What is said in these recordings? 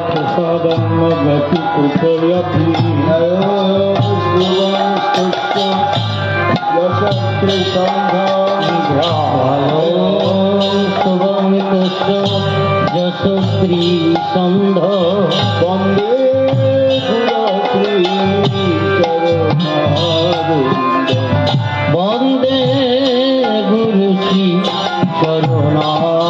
प्रसादन्नगति कृपयति यशस्त्री संध वंदे वंदे गुरु श्री चरणारविंद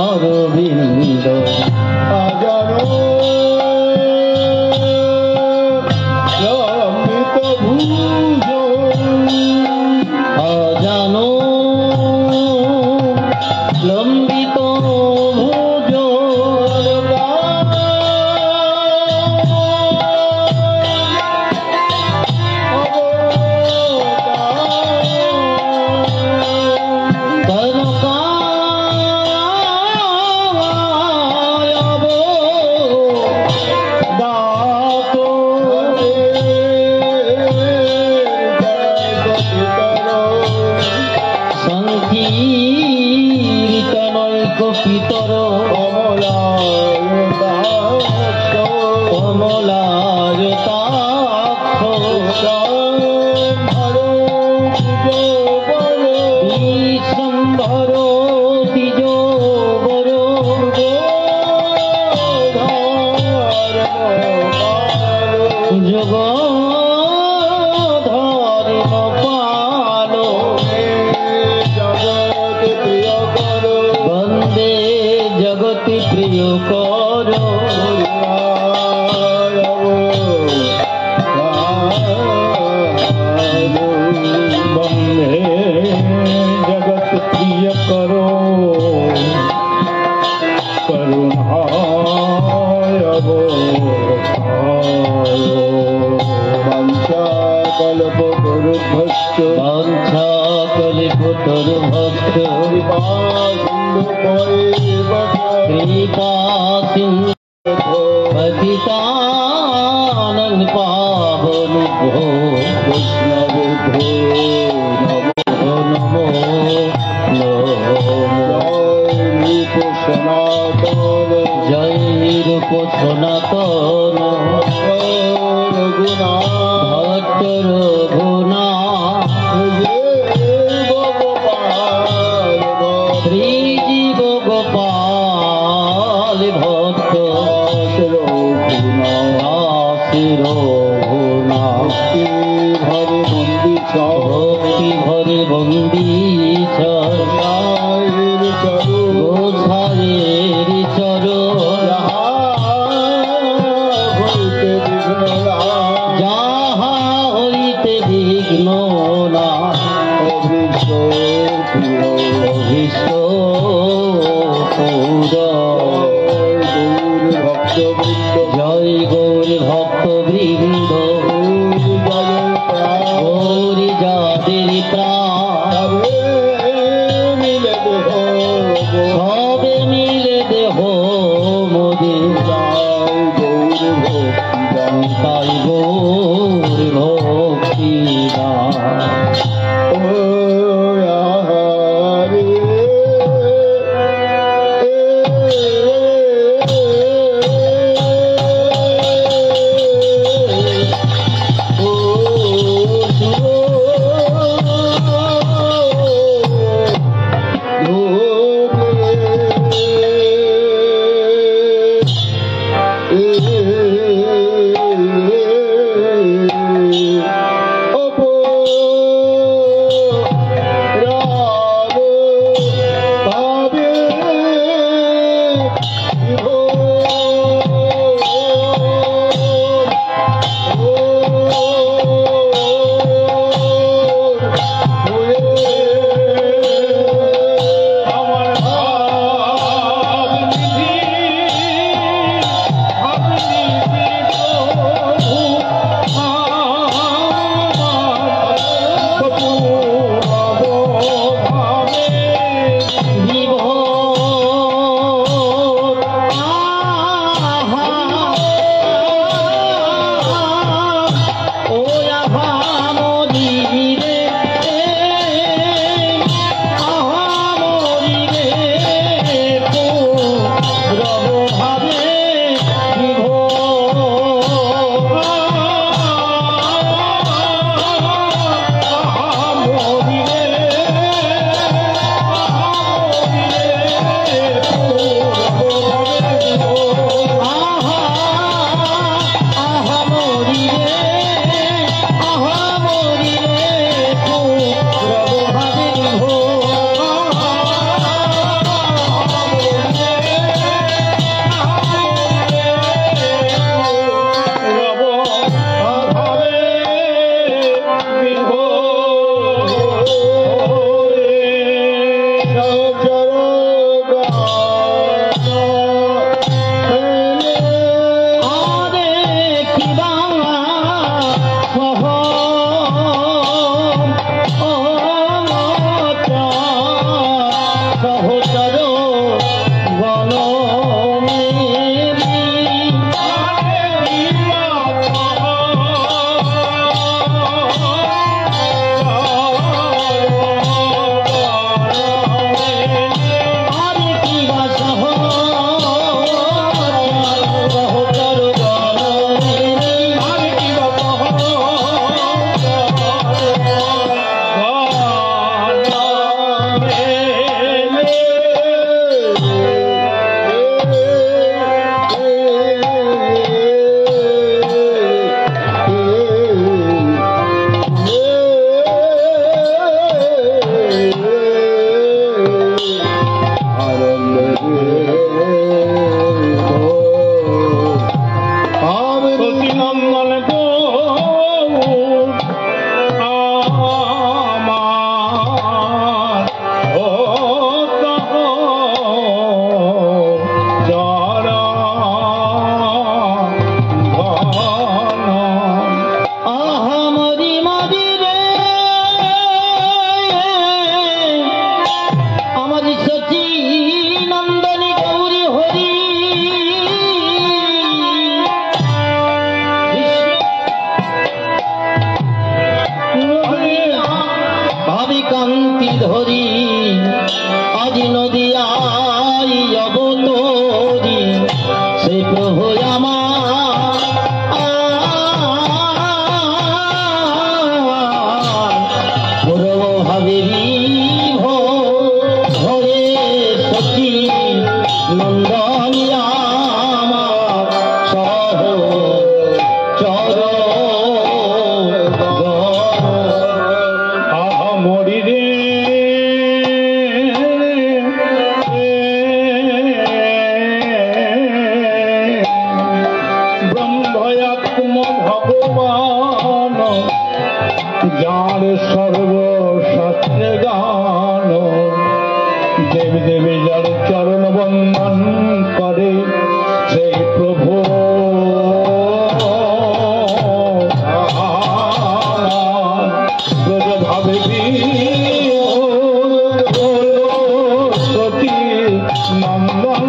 गौरी जाति प्राण সহচর গণ কান্তি ধরি আজি নদিয়াই অবতরি সে প্রভু আমার ভাবে ভরে সখী নন্দনিয়া সহ চর ভগবান যার সর্বশাস্ত্রে গান দেবী দেবী যার চরণ বন্দন করে সেই প্রভু ভাবে সতী নন্দন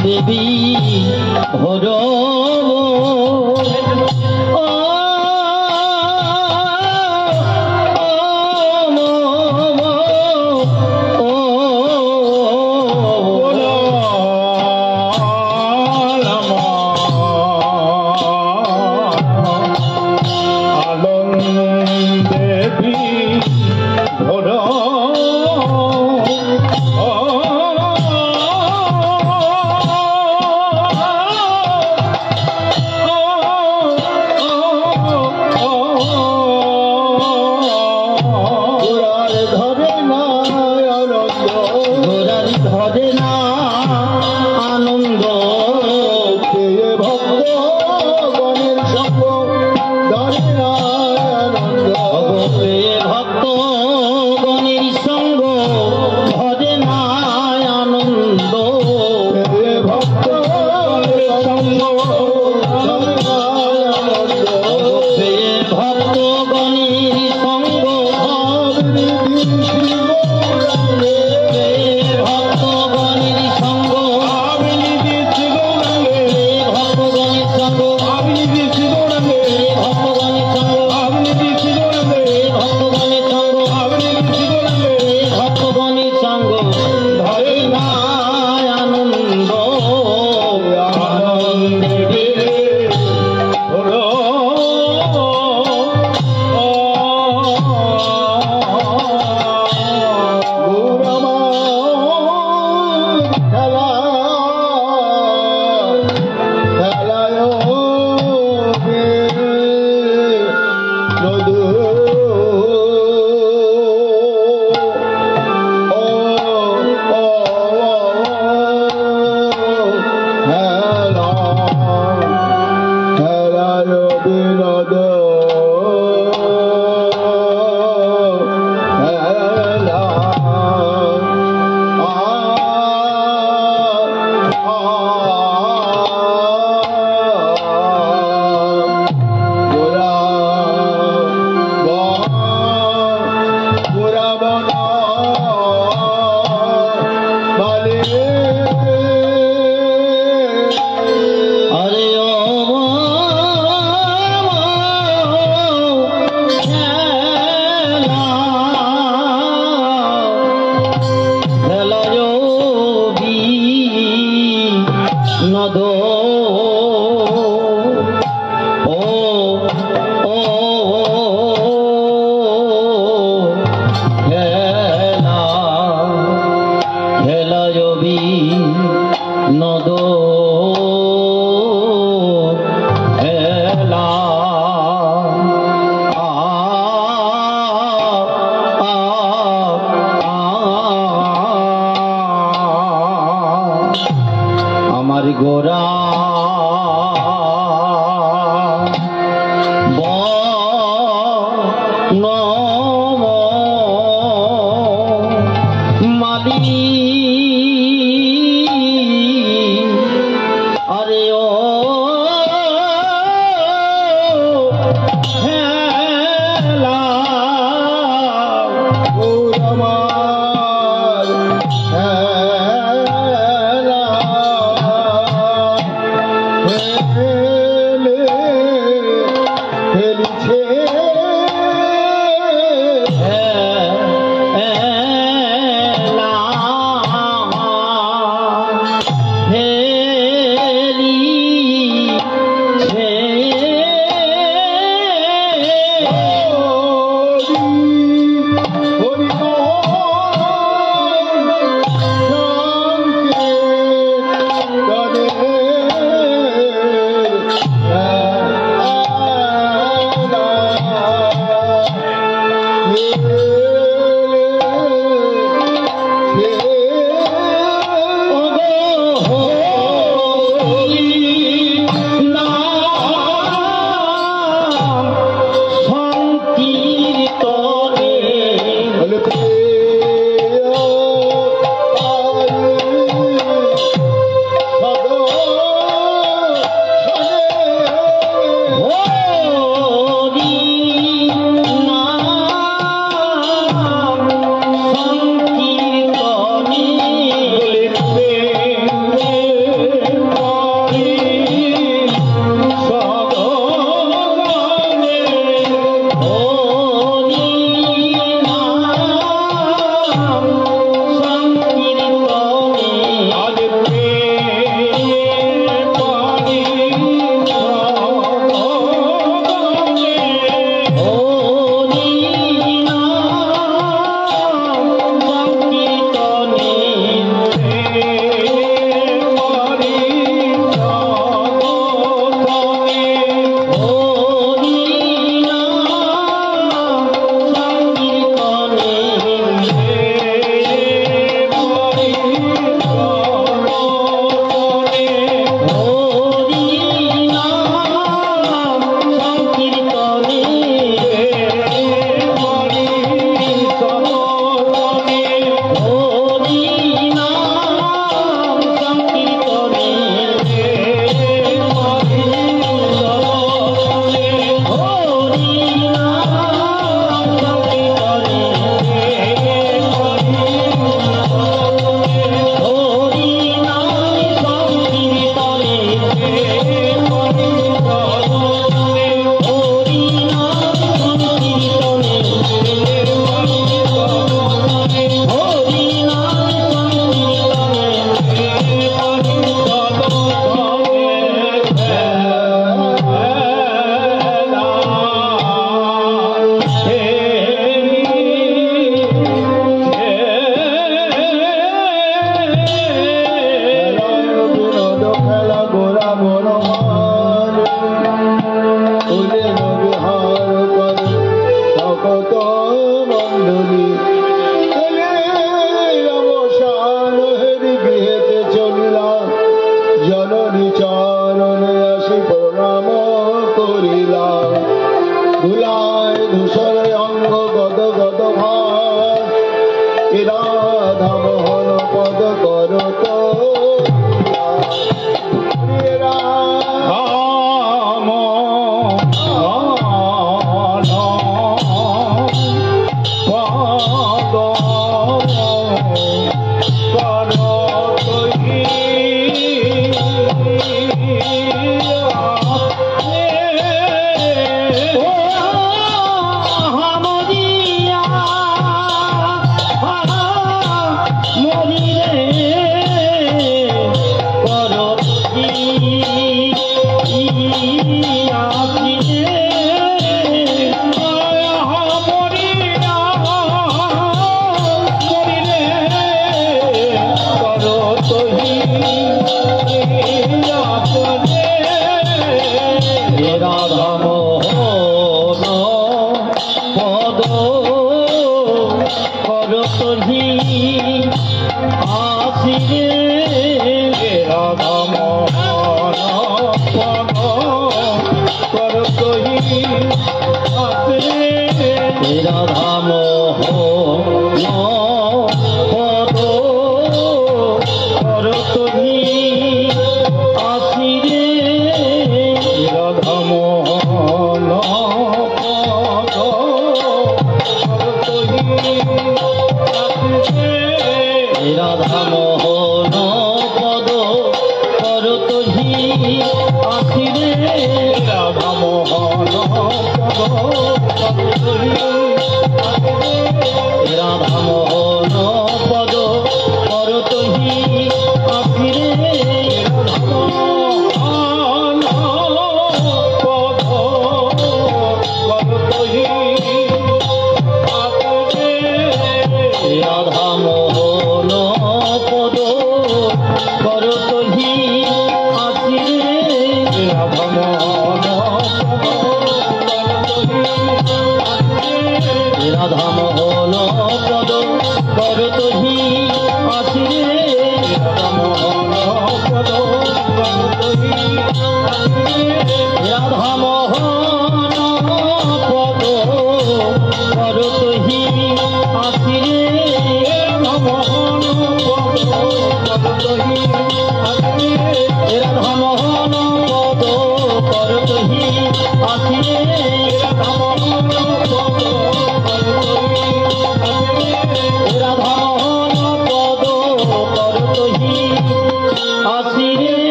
দেবী ভৈরব দিছি গৌরাঙ্গে ভক্তগণের সঙ্গ আপনি দিছি গৌরাঙ্গে ভক্তগণের সঙ্গ আপনি দিছি গৌরাঙ্গে ভক্তগণের সঙ্গ ধরে না আনন্দ আনন্দে হলো গৌরামার খেলা খেলায় নদী আরে ও উলেন বিহার করে ভকত মণ্ডলী অবসান হেরি গৃহেতে চলিলাম জননী চরণে আসি প্রণাম করিলাম ধুলায় ধূসরে অঙ্গ গদ গদ ভার রাধা মোহন পদ করত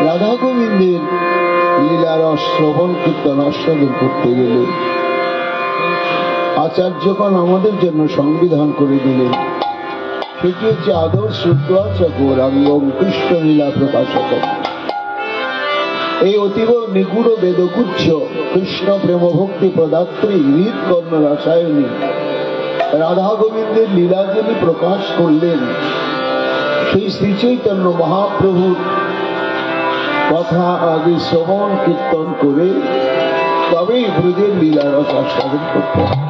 রাধা গোবিন্দের লীলার শ্রবণ কীর্তন আস্বাদন করতে গেলে আচার্যগণ আমাদের জন্য সংবিধান করে দিলেন। সেটি হচ্ছে আদর্শ গৌরাঙ্গম কৃষ্ণ লীলা প্রকাশক। এই অতীব নিগুড় বেদগুচ্ছ কৃষ্ণ প্রেম ভক্তি প্রদাত্রী হৃদ কর্ণ রাসায়নী রাধা গোবিন্দের লীলা যিনি প্রকাশ করলেন, সেই শ্রী চৈতন্য মহাপ্রভুর কথা আগে শ্রবণ কীর্তন করে তবেই ব্রজের লীলা রস আস্বাদন করতে হয়।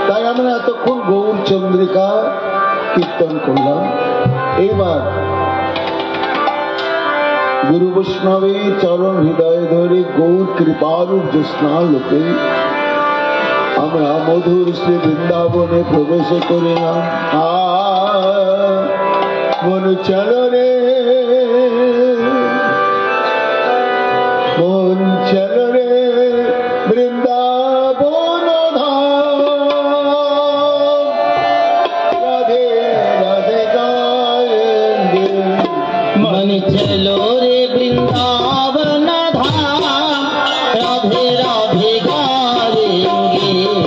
তাই আমরা এতক্ষণ গৌর চন্দ্রিকা কীর্তন করলাম। এইবার গুরু বৈষ্ণবে চরণ হৃদয়ে ধরে গৌর কৃপারূপ জ্যোৎস্না লোকে আমরা মধুর শ্রী বৃন্দাবনে প্রবেশ করিলাম। মন চলো রে মন চলো রে বৃন্দাবন রাধে রাধে গায়েঙ্গে। मन चलो रे वृंदावन धाम राधे राधे गाएंगे।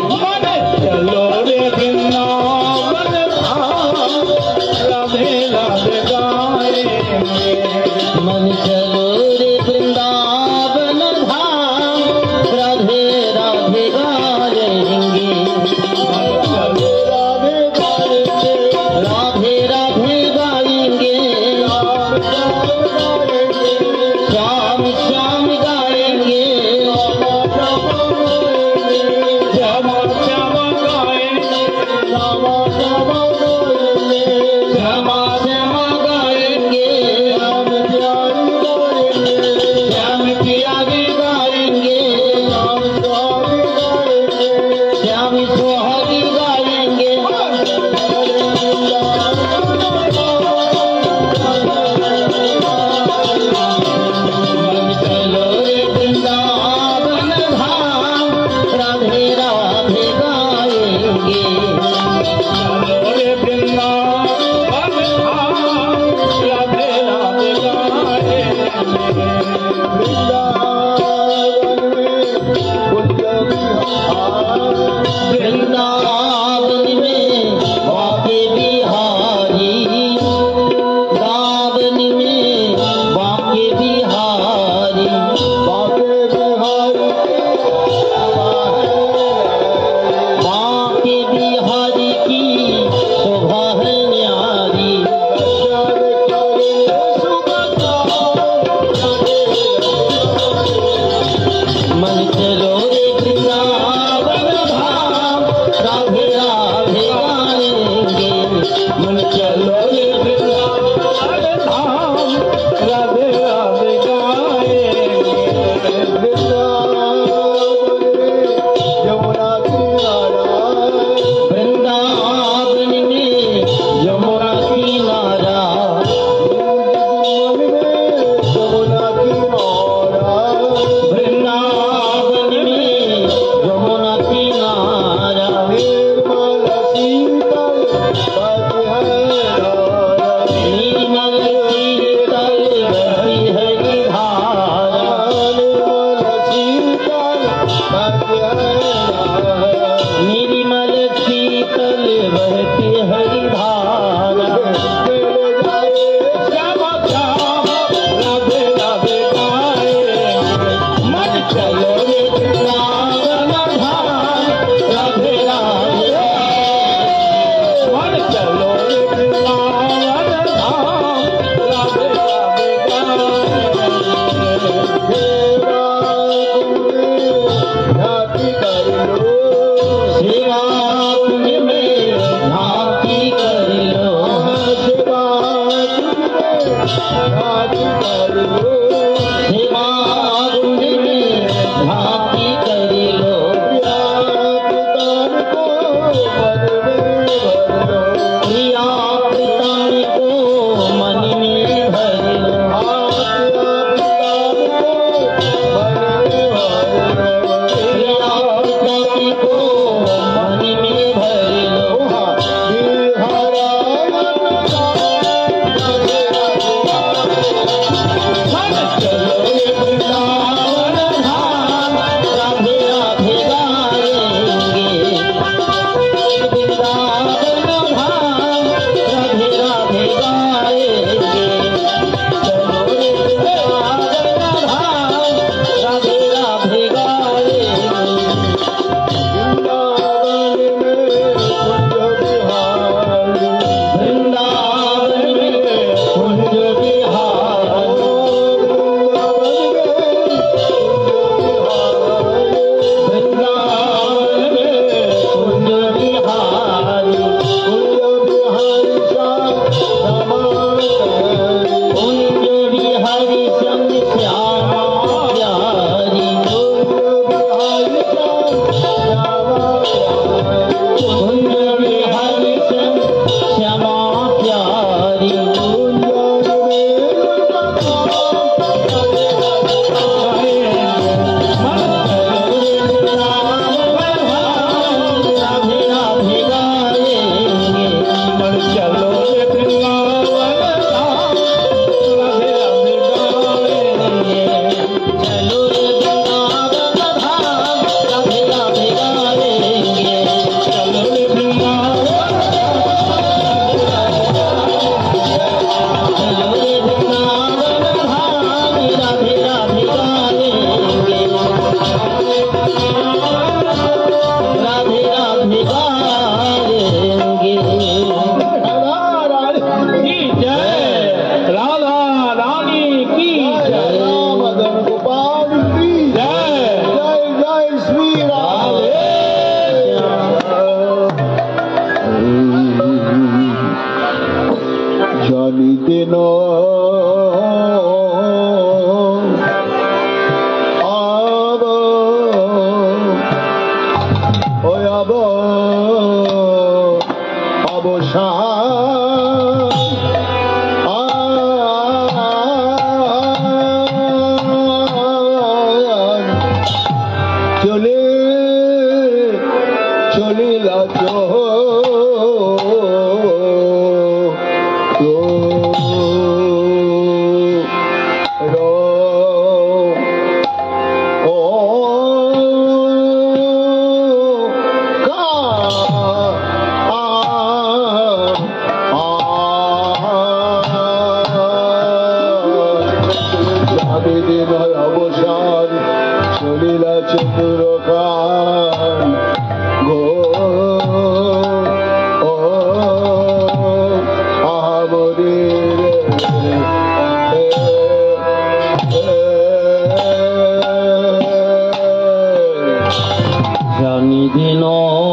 वृंदावन में बाके बिहारी, दावन में बाके बिहारी, बाके बिहारी बाके बिहारी की शोभा है न्यारी। मन चलो रे वृंदावन धाम, राधे राधे गाएंगे। मन चलो रे वृंदावन धाम, राधे राधे गाएंगे। यमुना किनारा, वृंदावन में यमुना किनारा, यमुना किनारा, वृंदावन में यमुना किनारा। निर्मल शीतल बहती है धारा, निर्मल शीतल बहती है धारा, निर्मल शीतल बहती है धारा। निर्मल शीतल बहती है धारा। श्यामा श्याम राधे राधे गाएंगे। मन चलो रे वृंदावन धाम, राधे राधे। मन चलो रे वृंदावन धाम, राधे राधे गाएंगे। सेवा कुंज में झांकी कर लो, सेवा कुंज में झांकी कर लो। प्रिया पितान को मन में भर लो, प्रिया पितान को मन में भर लो। मन चलो रे वृंदावन धाम, राधे राधे गाएंगे। वृंदावन धाम, राधे राधे गाएंगे। चलो रे वृंदावन धाम, राधे राधे गाएंगे। वृंदावन में कुंज बिहारी, वृंदावन में कुंज बिहारी, कुंज बिहारी संग श्यामा प्यारी, कुंज बिहारी संग श्यामा प्यारी। राधे राधे गाएंगे। मन चलो रे वृंदावन धाम, राधे राधे गाएंगे। चलो रे वृंदावन धाम, राधे राधे गाएंगे। चलो रे वृंदावन, चलो रे वृंदावन धाम, राधे राधे गाएंगे। राधे राधे गाएंगे। की जय, राधा रानी की जय, मदन गोपाल की जय। जय जय श्री राम। জানিতে ন আব আব অবসান চলে চলিলা অবসান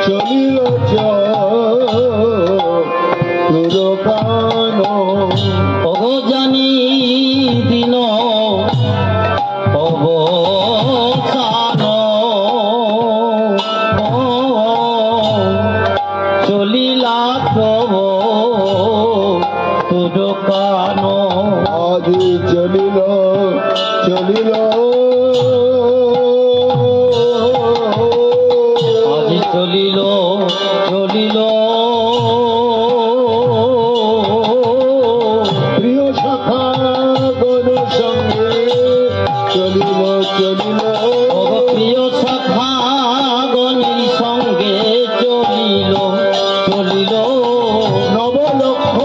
চলিল চুরকান জানি দিন অবসান চলিলা তব তুরকান আদি চলিল চলিল আজি চলিল চলিল প্রিয় শাখা গণ সঙ্গে চলিল চলিল প্রিয় সখা গণের সঙ্গে চলিল চলিল নবলক্ষ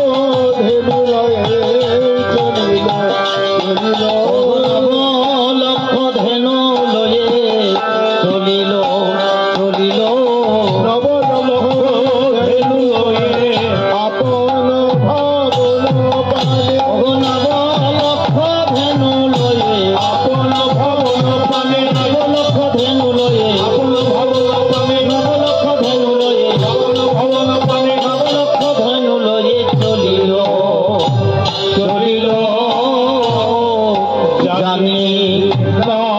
ধেনু লয়ে চলিল চলিল লক্ষ ধেনু লয়ে চলিল চলিল নবলক্ষ ধেনু লয়ে আপন ভাবন পানে নব লক্ষ ধেনু লয়ে আপন ভাবন পানে লক্ষ ধেনু লয়ে আপন ভাবন পানে লক্ষ ধেনু লয়ে আপন ভাবন পানে লক্ষ ধেনু লয়ে চলিল চলিল জানি চলিল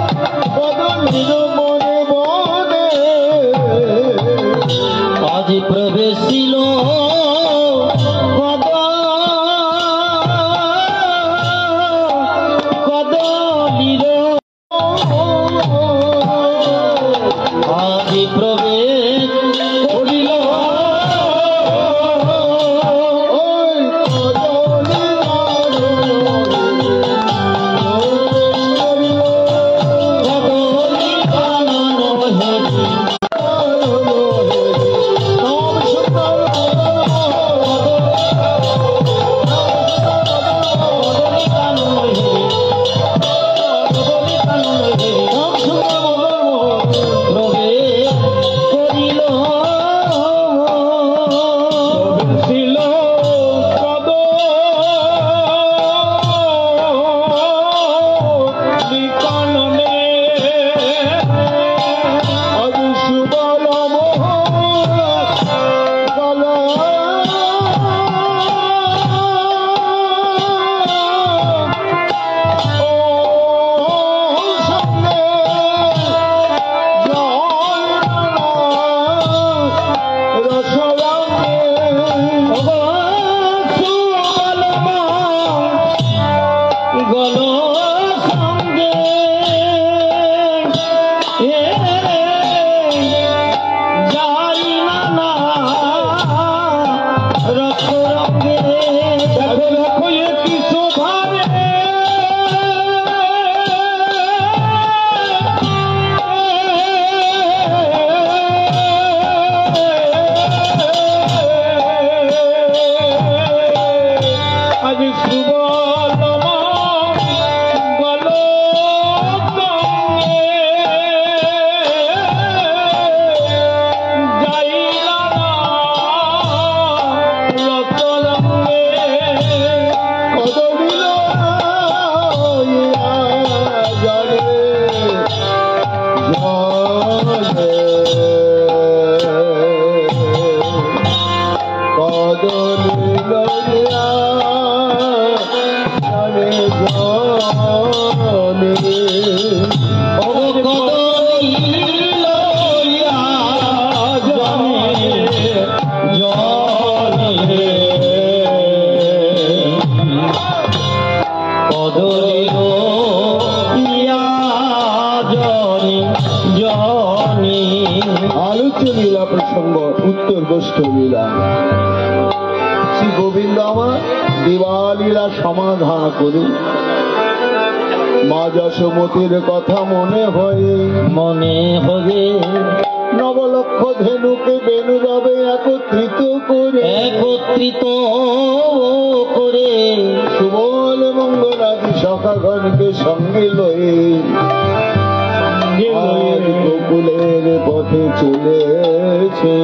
প্রবেশিল বদলিল মনে মনে আজি প্রবেশিল কদলিল আজি প্রবেশ করিল ওই কদলি কানন হেরি কদলি কানন হেরি কদলি কানন হেরি প্রবেশ করিল ছিল পদ বিকাননে আজ সুবল মোহন সামনে রসরাঙ্গে গল সঙ্গে যাই না রক্ত রঙ্গে দেখো দেখো এ কি শোভা রে আজ সুবল মঙ্গল গঙ্গে যাইলা না রতরঙ্গে কদমিল জলে জলে কদমিল জলে আলোচ্য লীলা প্রসঙ্গ উত্তর গোষ্ঠ লীলা। শ্রী গোবিন্দ আমার দিবালীলা সমাধান করুন। মা যশোমতীর কথা মনে হয়ে নবলক্ষ ধেনুকে বেনু রবে একত্রিত করে সুবল মঙ্গলাদি সখাগণকে সঙ্গে লয়ে গোকুলের পথে চলেছে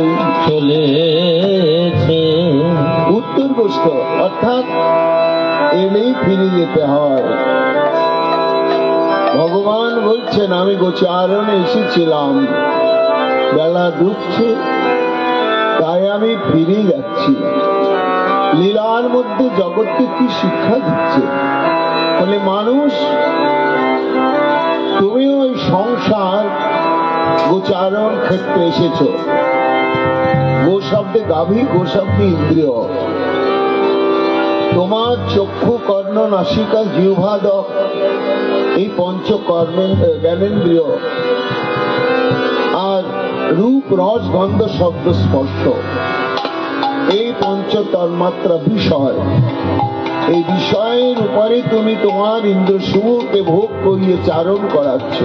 উত্তর গোষ্ঠ, অর্থাৎ এলেই ফিরে যেতে হয়। ভগবান বলছেন আমি গোচারণে এসেছিলাম, বেলা ডুবছে তাই আমি ফিরে যাচ্ছি। লীলার মধ্যে জগৎকে কি শিক্ষা দিচ্ছে বলে, মানুষ তুমি ওই সংসার গোচারণ ক্ষেত্রে এসেছ। গো শব্দে গাভী, গো শব্দে ইন্দ্রিয়। তোমার চক্ষু, কর্ণ, নাসিকা, জিহ্বা, ত্বক, এই পঞ্চ জ্ঞানেন্দ্রিয়, আর রূপ, রস, গন্ধ, শব্দ, স্পর্শ, এই পঞ্চ তন্মাত্রা বিষয়। এই বিষয়ের উপরে তুমি তোমার ইন্দ্রসুখকে ভোগ করিয়ে চারণ করাচ্ছ।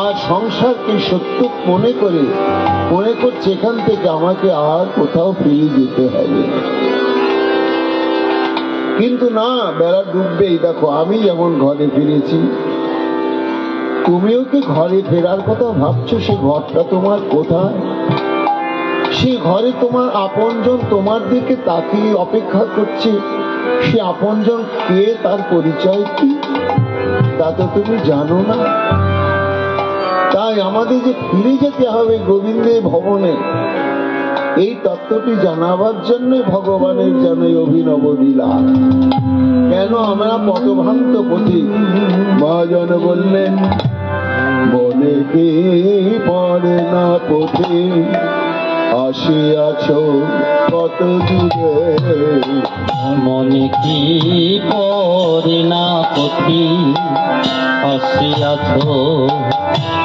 আর সংসারকে সত্য মনে করছে এখান থেকে আমাকে আর কোথাও ফিরে যেতে হবে। কিন্তু না, বেলা ডুববেই। দেখো, আমি যেমন ঘরে ফিরেছি, তুমিও কি ঘরে ফেরার কথা ভাবছো? সে ঘরটা তোমার কোথায়? সে ঘরে তোমার আপনজন তোমার দিকে তাকিয়ে অপেক্ষা করছে। সে আপনজন কে, তার পরিচয় কি, তা তো তুমি জানো না। তাই আমাদের যে ফিরে যেতে হবে গোবিন্দের ভবনে, এই তত্ত্বটি জানাবার জন্য ভগবানের যেন অভিনব লীলা। কেন আমরা পথভ্রান্ত পথিক? মহাজন বললেন, মনে কি পড়ে না পথে আসিয়াছ কত দূরে, মনে কি পড়ে না পথে আসিয়াছ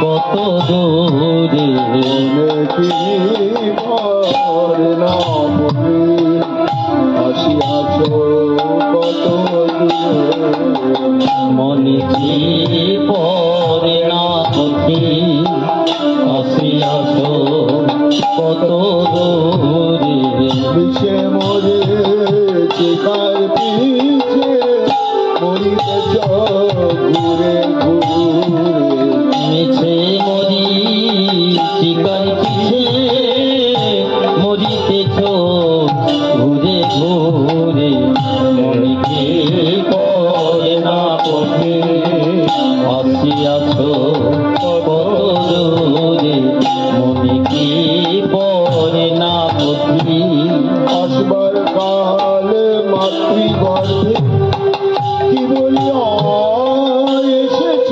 কত দূরে, মনে কি পড়ে না পথে আসিয়াছ কত দূরে, মনে কি পড়ে না পথে আসিয়াছ কত দূরে, পিছে মরে চিকার পিছে মরিতেছ ঘুরে ঘুরে, মিছে মরি চিকার পিছে মরিতেছ ঘুরে ঘুরে, মনে কি পড়ে না পথে আসিয়াছ কত দূরে, মনে কি পড়ে না পথে। আসবার কালে মাতৃগর্ভে কি বলি এসেছ,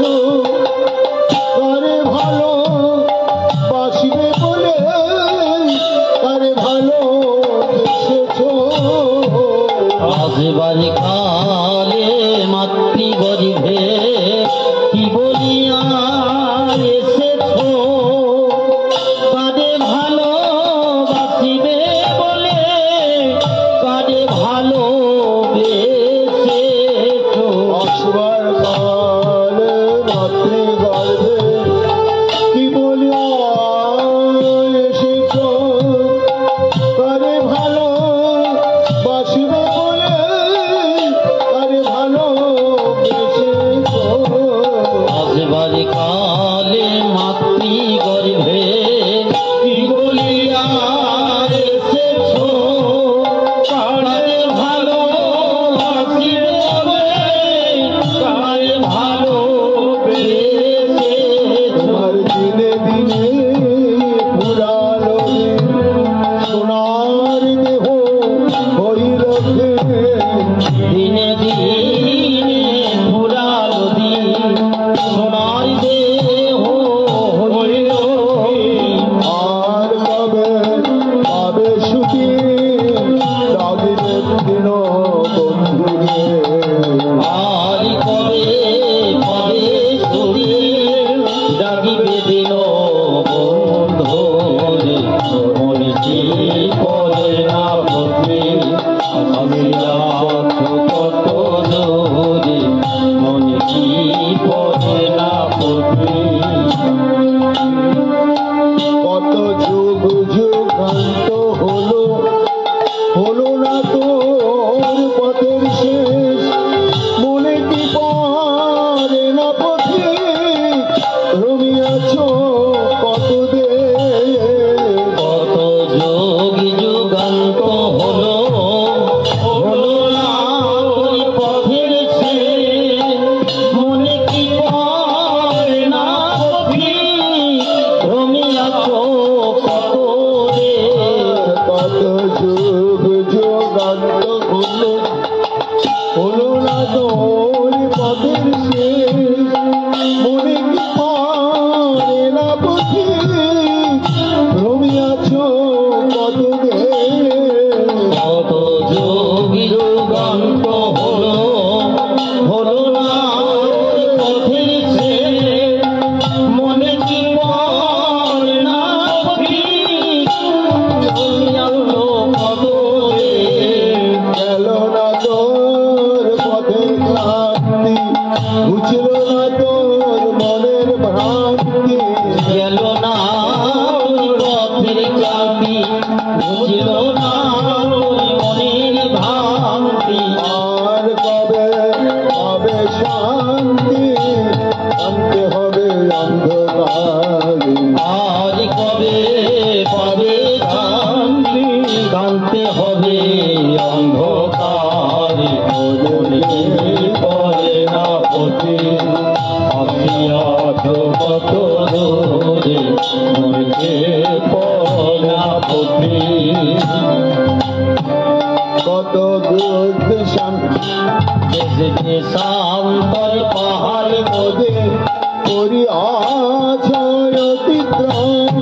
কারে ভালো বাসবে বলে কারে ভালো এসেছ। আসবার কালে মাতৃগর্ভে কি বলিয়া এসেছ, কারে ভালো বাসিবে বলে কারে ভালো বেসেছ। আসবার কালে মাতৃগর্ভে কি বলি এসেছ, কারে ভালো বাসবে বলে কারে ভালো বেসেছ। আসবার কালে মাতৃগর্ভে কি বলিয়া এসেছ, কারে ভালো বাসিবে বলে কারে ভালো বেসেছ। আর দিনে দিনে পুরালো সোনার দেহ হইল দিনে দিনে ফুরালো দিন, সোনার দেহ হইল। আর কবে পাবে সুখী ডাকিলে দিন বন্ধুরে, আর কবে পাবে সুখী ডাকিবে দিন বন্ধুরে, মনে কি পড়ে না পথে আসিয়াছ কত দূরে, মনে কি কত রে কত যুগ যুগান্ত হলো হলো না তোর পথের শেষ মনে কি পারে না বুঝি রমিয়াছ কত কত যুগ যুগান্ত হলো হলো না পথের শেষ মনে কি পড়ে না ঠিক রমিয়াছো কত রে গেল না তোর পথের ক্লান্তি বুঝল না তোর মনের ভ্রান্তি গেল না তুই পথের ক্লান্তি বুঝল না তুই মনের ভ্রান্তি আর কবে হবে শান্তি আনতে হবে অন্ধকারে আজ কবে পাবে শান্তি জানতে হবে অন্ধকারে মনে পড়ে না পথে আমি আছো কত দূরে মনে পড়ে না পথে কত দুধ দেশে শান্তর পাহাড় নদী করি আছয় অতিক্রম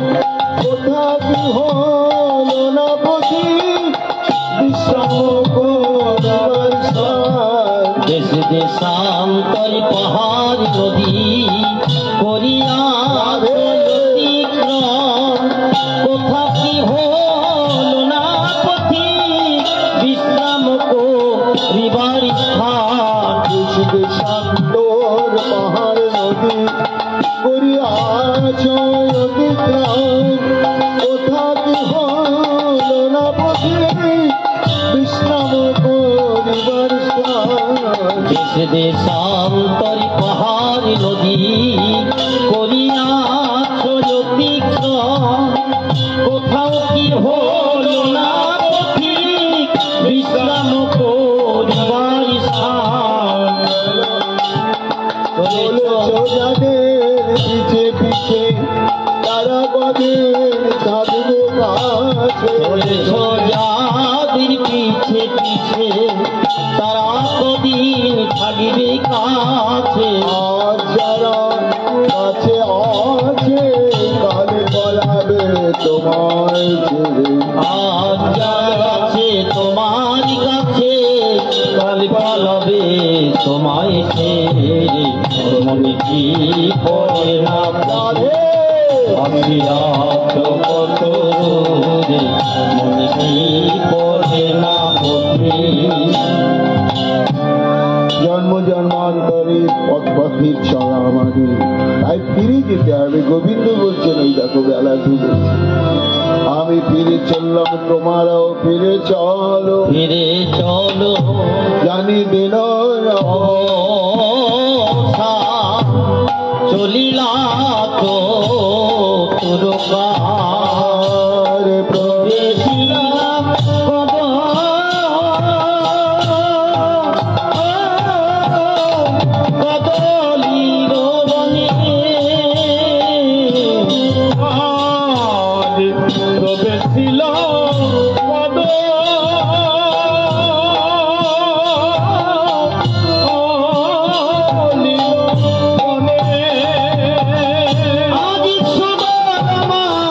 কোথা কি হলো না পথি বিশ্রাম করার সার দেশে দেশান্তর পাহাড় নদী করিয়া অতিক্রম কোথা কি হলো না পথি বিশ্রাম করিবার স্থান শান্তর পাহাড় নদী করি আছয় অতিক্রম কোথা কি হলো না পথি বিশ্রাম করিবার সার দেশে দেশান্তর পাহাড় নদী করিয়া অতিক্রম কোথাও কি হলো না পথি বিশ্রাম করিবার স্থান চলেছ যাদের পিছে পিছে তারা কদের থাকবে কাছে চলেছ যাদের পিছে পিছে তারা কদিন থাকবে কাছে আর যারা কাছে আছে কালে বলাবে তোমায় ছেড়ে আজ যার আছে তোমার কাছে কাল পালাবে তোমায় ছেড়ে মনে কি পড়ে না পারে আমি আছো কত দূরে মনে কি পড়ে না পথে জন্ম জন্মান্তরে পথ পথের চলা আমাদের তাই ফিরে যেতে হবে গোবিন্দ বলছেন ওই দেখো বেলা ডুবে আমি ফিরে চললাম তোমারাও ফিরে চলো ফিরে চলো জানি দিন চলিলা তো তুরকার প্রবেশিলাম কদলির বনে প্রবেশিলাম আজ সবার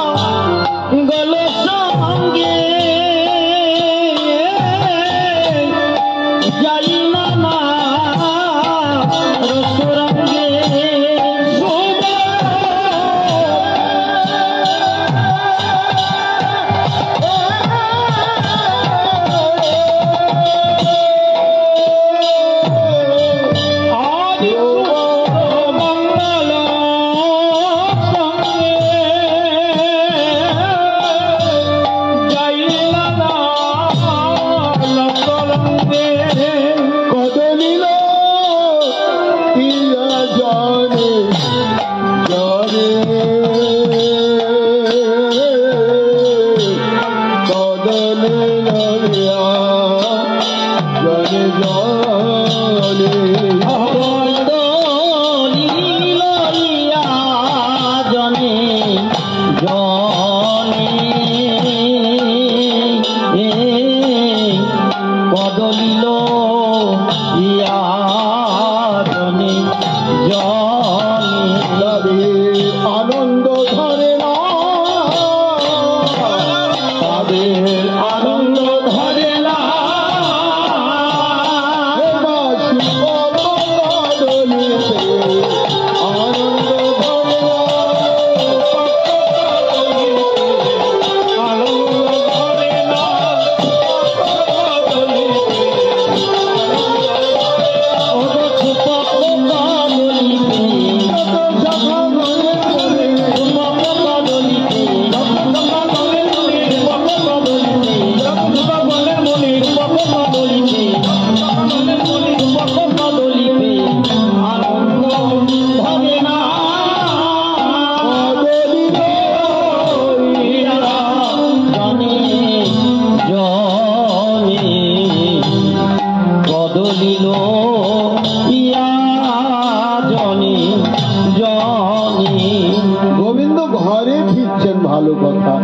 ঘরে ফিরছেন ভালো কথা,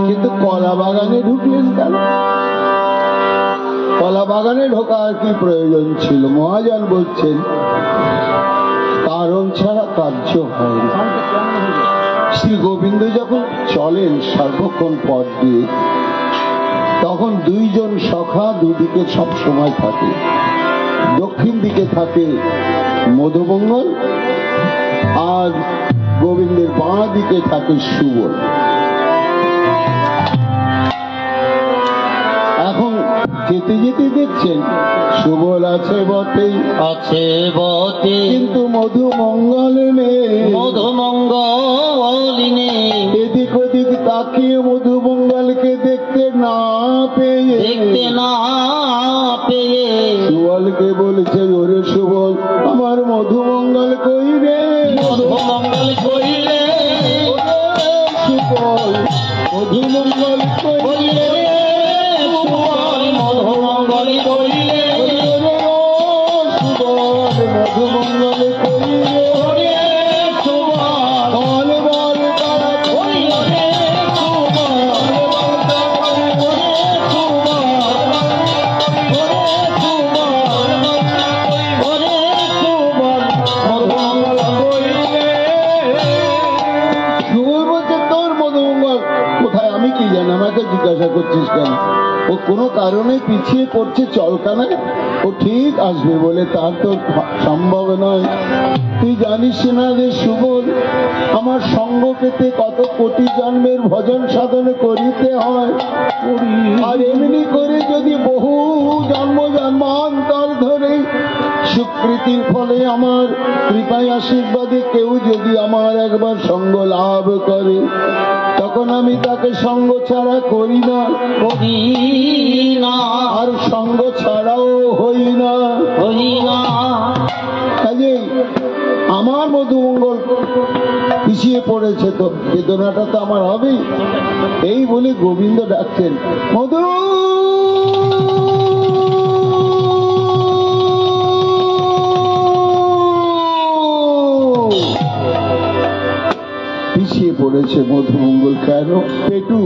কিন্তু কলা বাগানে ঢুকলেন কেন? কলা বাগানে ঢোকার কি প্রয়োজন ছিল? মহাজন বলছেন কারণ ছাড়া কার্য হয় না। শ্রী গোবিন্দ যখন চলেন সর্বক্ষণ পথ দিয়ে, তখন দুইজন সখা দুদিকে সব সময় থাকে। দক্ষিণ দিকে থাকে মধুমঙ্গল, আর গোবিন্দের বাঁ দিকে থাকে সুবল। এখন যেতে যেতে দেখছেন সুবল আছে বটে, আছে বটে, কিন্তু মধুমঙ্গল নেই। মধুমঙ্গল নেই। এদিক ওদিক তাকিয়ে মধুমঙ্গলকে দেখতে না পেয়ে সুবলকে বলছে, ওরে সুবল, আমার মধুমঙ্গল কই রে? মধুমঙ্গল কই রে? সুবল, মধুমঙ্গল কই রে? মধুমঙ্গল কই রে? সুবল, মধুমঙ্গল কই রে? জিজ্ঞাসা করছিস কেন? ও কোনো কারণে পিছিয়ে পড়ছে, চলকানায় ও ঠিক আসবে বলে তার তো সম্ভব নয়। তুই জানিস না যে সুবল, আমার সঙ্গ পেতে কত কোটি জন্মের ভজন সাধন করিতে হয়, আর এমনি করে যদি বহু জন্ম জন্মান্তর ধরে স্বীকৃতির ফলে আমার কৃপায় আশীর্বাদে কেউ যদি আমার একবার সঙ্গ লাভ করে, তখন আমি তাকে সঙ্গ ছাড়া করি না, আর সঙ্গ ছাড়াও হই না। কাজেই আমার মধুমঙ্গল পিছিয়ে পড়েছে, তো বেদনাটা তো আমার হবেই। এই বলে গোবিন্দ ডাকছেন, মধু পিছিয়ে পড়েছে মধুমঙ্গল। কেন? পেটু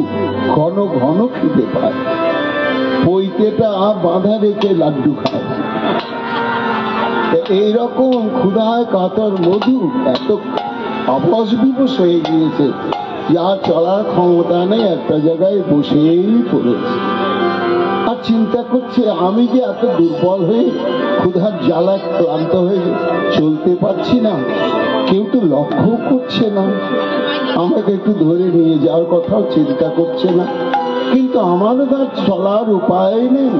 ঘন ঘন খিদে পায়, পৈতেটা বাঁধা রেখে লাড্ডু খায়। এইরকম ক্ষুধায় কাতর মধু এত অবশ বিবশ হয়ে গিয়েছে, যার চলার ক্ষমতা নেই, একটা জায়গায় বসেই পড়েছে। আর চিন্তা করছে, আমি যে এত দুর্বল হয়ে ক্ষুধার জ্বালায় ক্লান্ত হয়ে চলতে পারছি না, কেউ তো লক্ষ্য করছে না, আমাকে একটু ধরে নিয়ে যাওয়ার কথাও চিন্তা করছে না, কিন্তু আমারও তার চলার উপায় নেই।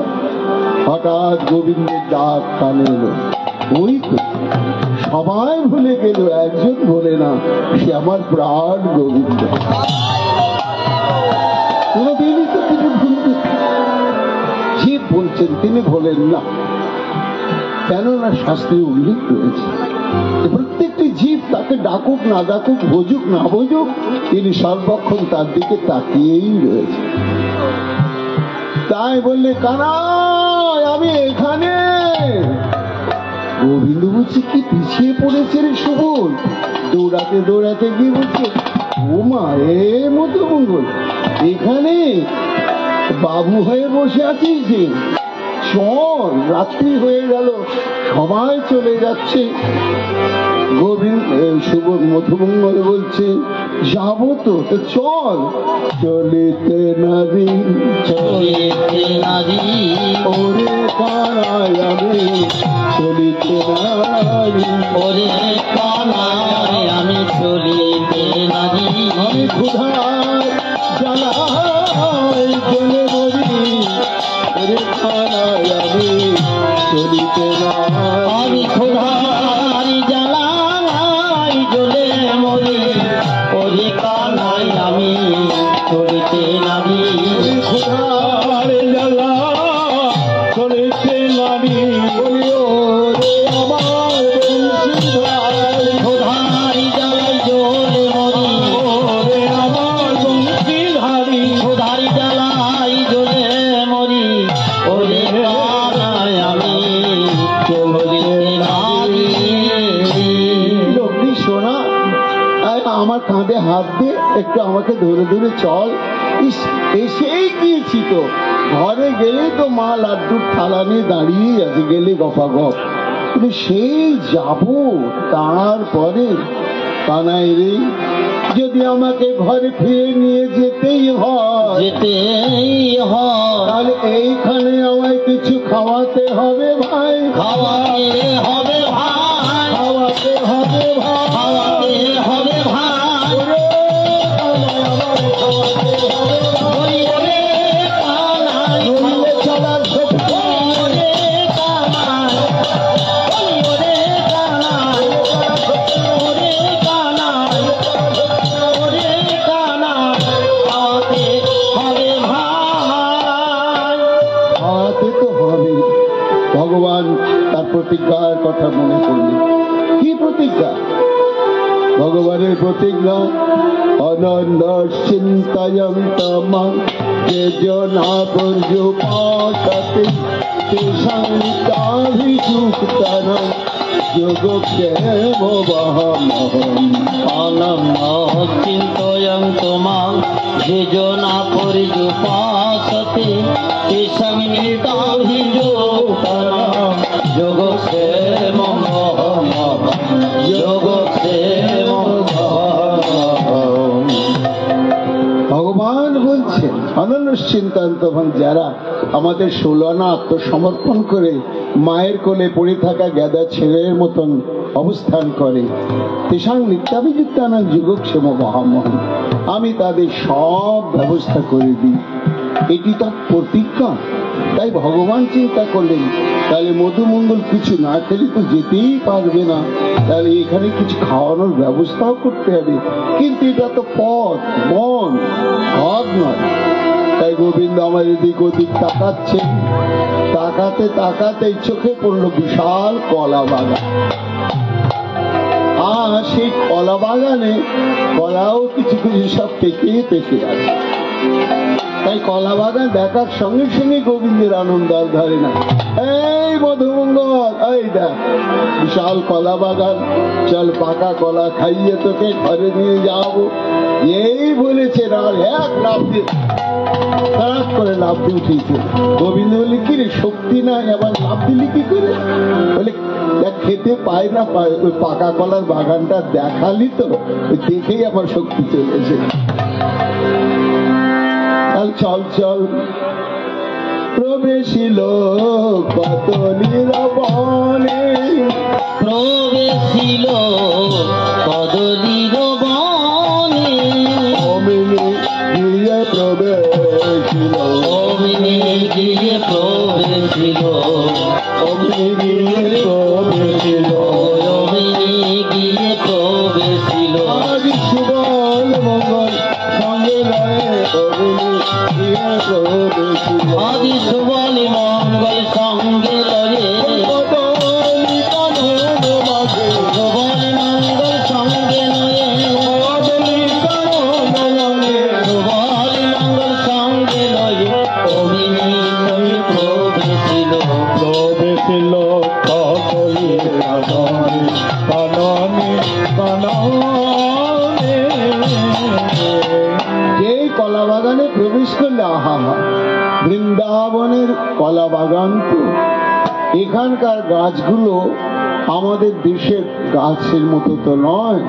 হঠাৎ গোবিন্দের ডাক কানে এলো। ওই তো সবাই ভুলে গেল, একজন ভোলে না, সে আমার প্রাণ গোবিন্দ। কোনদিনই তো তিনি ভুলবেন? জীব বলছেন, তিনি ভোলেন না। কেননা শাস্ত্রে উল্লেখ রয়েছে, প্রত্যেকটি জীব তাকে ডাকুক না ডাকুক, বোঝুক না বোঝুক, তিনি সর্বক্ষণ তার দিকে তাকিয়েই রয়েছে। তাই বললে, কানাই আমি এখানে। গোবিন্দ বলছে, কি পিছিয়ে পড়েছে রে সুবল? দৌড়াতে দৌড়াতে গিয়ে বলছে, ও মা, এ মধুমঙ্গল এখানে বাবু হয়ে বসে আছিস যে? চল, রাত্রি হয়ে গেল, সবাই চলে যাচ্ছে। গোবিন্দ মধুমঙ্গল বলছে, যাবো তো, চল। চলিতে নারী ওরে কানাই আমি, চলিতে নারী ওরে কানাই আমি, চলিতে নারী। আমি ক্ষুধায় জ্বালাই চলে মরি, ওরে কানাই আমি, চলিতে নারী। আমি ক্ষুধার জ্বালাই জ্বলে মরি, ওরে কানাই আমি, চলিতে নারী। ক্ষুধার জ্বালা চলিতে নারী, আমার ক্ষুধার জ্বালাই জ্বলে মরি, ওরে আমার বংশীধারী। ক্ষুধার জ্বালাই জ্বলে মরি, ওরে কানাই আমি, চলিতে নারী। লক্ষ্মী সোনা, আমার কাঁধে হাত দে, একটু আমাকে ধরে ধরে চল। ইস, এসেই গিয়েছি তো, ঘরে গেলে তো মা লাড্ডুর থালা নিয়ে দাঁড়িয়ে আছে, গেলে গপাগপ, কিন্তু সেই যাব তারপরে কানাই রে, যদি আমাকে ঘরে ফিরে নিয়ে যেতেই হয় তাহলে এইখানে আমায় কিছু খাওয়াতে হবে ভাই, খাওয়াতে হবে ভাই, খাওয়াতে হবে ভাই, খাওয়াতে হবে ভাই, খাওয়াতে হবে ভাই। ওরে কানাই, নইলে চলার শক্তি ওরে কানাই, ওরে কানাই, ওরে কানাই, ওরে কানাই, খাওয়াতে হবে ভাই। খাওয়াতে তো হবে। ভগবান তার প্রতিজ্ঞার কথা মনে করলেন। কি প্রতিজ্ঞা? ভগবানের প্রতিজ্ঞা, অনন্য চিন্তয়ন্তমাং যে জনা পর্যুপাসতে তেষাং যোগক্ষেমবহমহম। অনন্য চিন্তয়ন্ত মাং যে জনা পর্যুপাসতে তেষাং নিতাভিযোগতানাং যোগক্ষেমং যোগক্ষেমং। ভগবান বলছেন অনন্য চিন্তান্তভাং, যারা আমাদের 16 আনা আত্মসমর্পণ করে মায়ের কোলে পড়ে থাকা গাদা ছেলের মতন অবস্থান করে, তেষাং নিত্যাভিযুক্তানাং যোগক্ষেম মহামহম, আমি তাদের সব ব্যবস্থা করে দিই। এটি তার প্রতিজ্ঞা। তাই ভগবান চিন্তা করলেন, তাহলে মধুমঙ্গল কিছু না খেলে তো যেতেই পারবে না, তাহলে এখানে কিছু খাওয়ানোর ব্যবস্থাও করতে হবে। কিন্তু এটা তো পথ, বন, ঘর নয়। তাই গোবিন্দ আমার এদিক ওদিক তাকাচ্ছেন, তাকাতে তাকাতে চোখে পড়লো বিশাল কলা বাগান। আর সেই কলা বাগানে কলাও কিছু কিছু সব পেকে পেকে আছে। তাই কলা বাগান দেখার সঙ্গে সঙ্গে গোবিন্দের আনন্দ আর ধরে না। এই মধুমঙ্গল, এই দেখ বিশাল কলা বাগান, চল পাকা কলা খাইয়ে তোকে ঘরে নিয়ে যাবো। এই বলেছে, আর এক লাফ দিয়ে খারাপ করে লাফ দিয়ে উঠেছে। গোবিন্দ বলে, কি রে শক্তি নাই, আবার লাফ দিলি কি করে? বলে দেখ, খেতে পায় না পায়, ওই পাকা কলার বাগানটা দেখালি তো, দেখেই আমার শক্তি চলেছে। চল চল। প্রবেশিল কত নীরবনে, প্রবেশিল কদলীর বনে, অমিনি গিয়ে প্রবেশিল, অমিনি গিয়ে প্রবেশিল, অমিনি গিয়ে প্রবেশিল, অমিনি গিয়ে প্রবেশিল। আজ সুবল মঙ্গল সঙ্গে লয়ে, অমিনি গিয়ে প্রবেশিল, আদি সুবল মঙ্গল সঙ্গে লয়ে, কদলি কানন মাঝে, সুবল মঙ্গল সঙ্গে লয়ে, কদলি কানন মাঝে, সুবল মঙ্গল সঙ্গে লয়ে, অমিনি গিয়ে প্রবেশিল, প্রবেশিল কদলি কাননে, কাননে কাননে। যেই কলা বাগানে প্রবেশ করলে, আহা হা, বৃন্দাবনের কলা বাগান তো। এখানকার গাছগুলো আমাদের দেশের গাছের মতো তো নয়।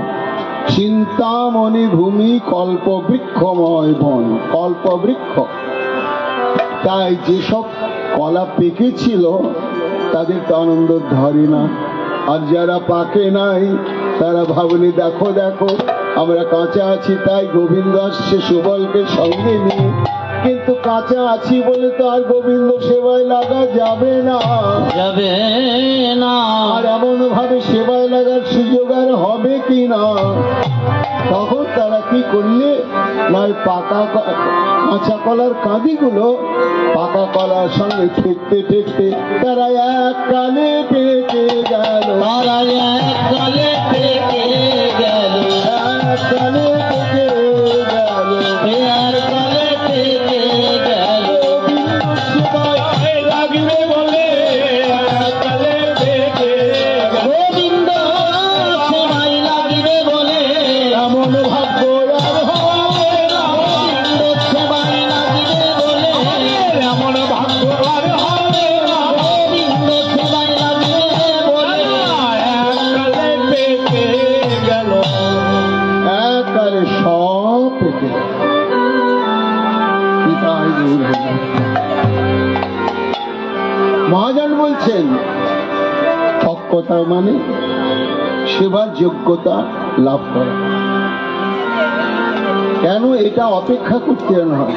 চিন্তামণি ভূমি কল্পবৃক্ষময় বন, কল্পবৃক্ষ। তাই যেসব কলা পেকেছিল তাদের তো আনন্দ ধরে না, আর যারা পাকে নাই তারা ভাবলে দেখো দেখো আমরা কাঁচা আছি, তাই গোবিন্দ আসছে সুবলকে সঙ্গে নিয়ে। কিন্তু কাঁচা আছি বলে তো আর গোবিন্দ সেবায় লাগা যাবে না, যাবে না, আর এমন ভাবে সেবায় লাগার সুযোগ আর হবে কি না। তখন তারা কি করলে, নয় পাকা কাঁচা কলার কাঁদিগুলো পাকা কলার সঙ্গে ঠেকতে ঠেকতে তারা এক কালে পেকে গেল, তারা এক কালে পেকে গেল, এক কালে পেকে গেল, আর কালে পেকে গেল। সেবায় লাগবে বলে এক কালে পেকে গেল। গোবিন্দ সেবাই লাগিবে বলে এমন ভাগ্য আর হয় নিতাই গৌর হরি। মহাজন বলছেন ভক্ততা মানে সেবার যোগ্যতা লাভ করা। কেন এটা অপেক্ষা করতে হয়,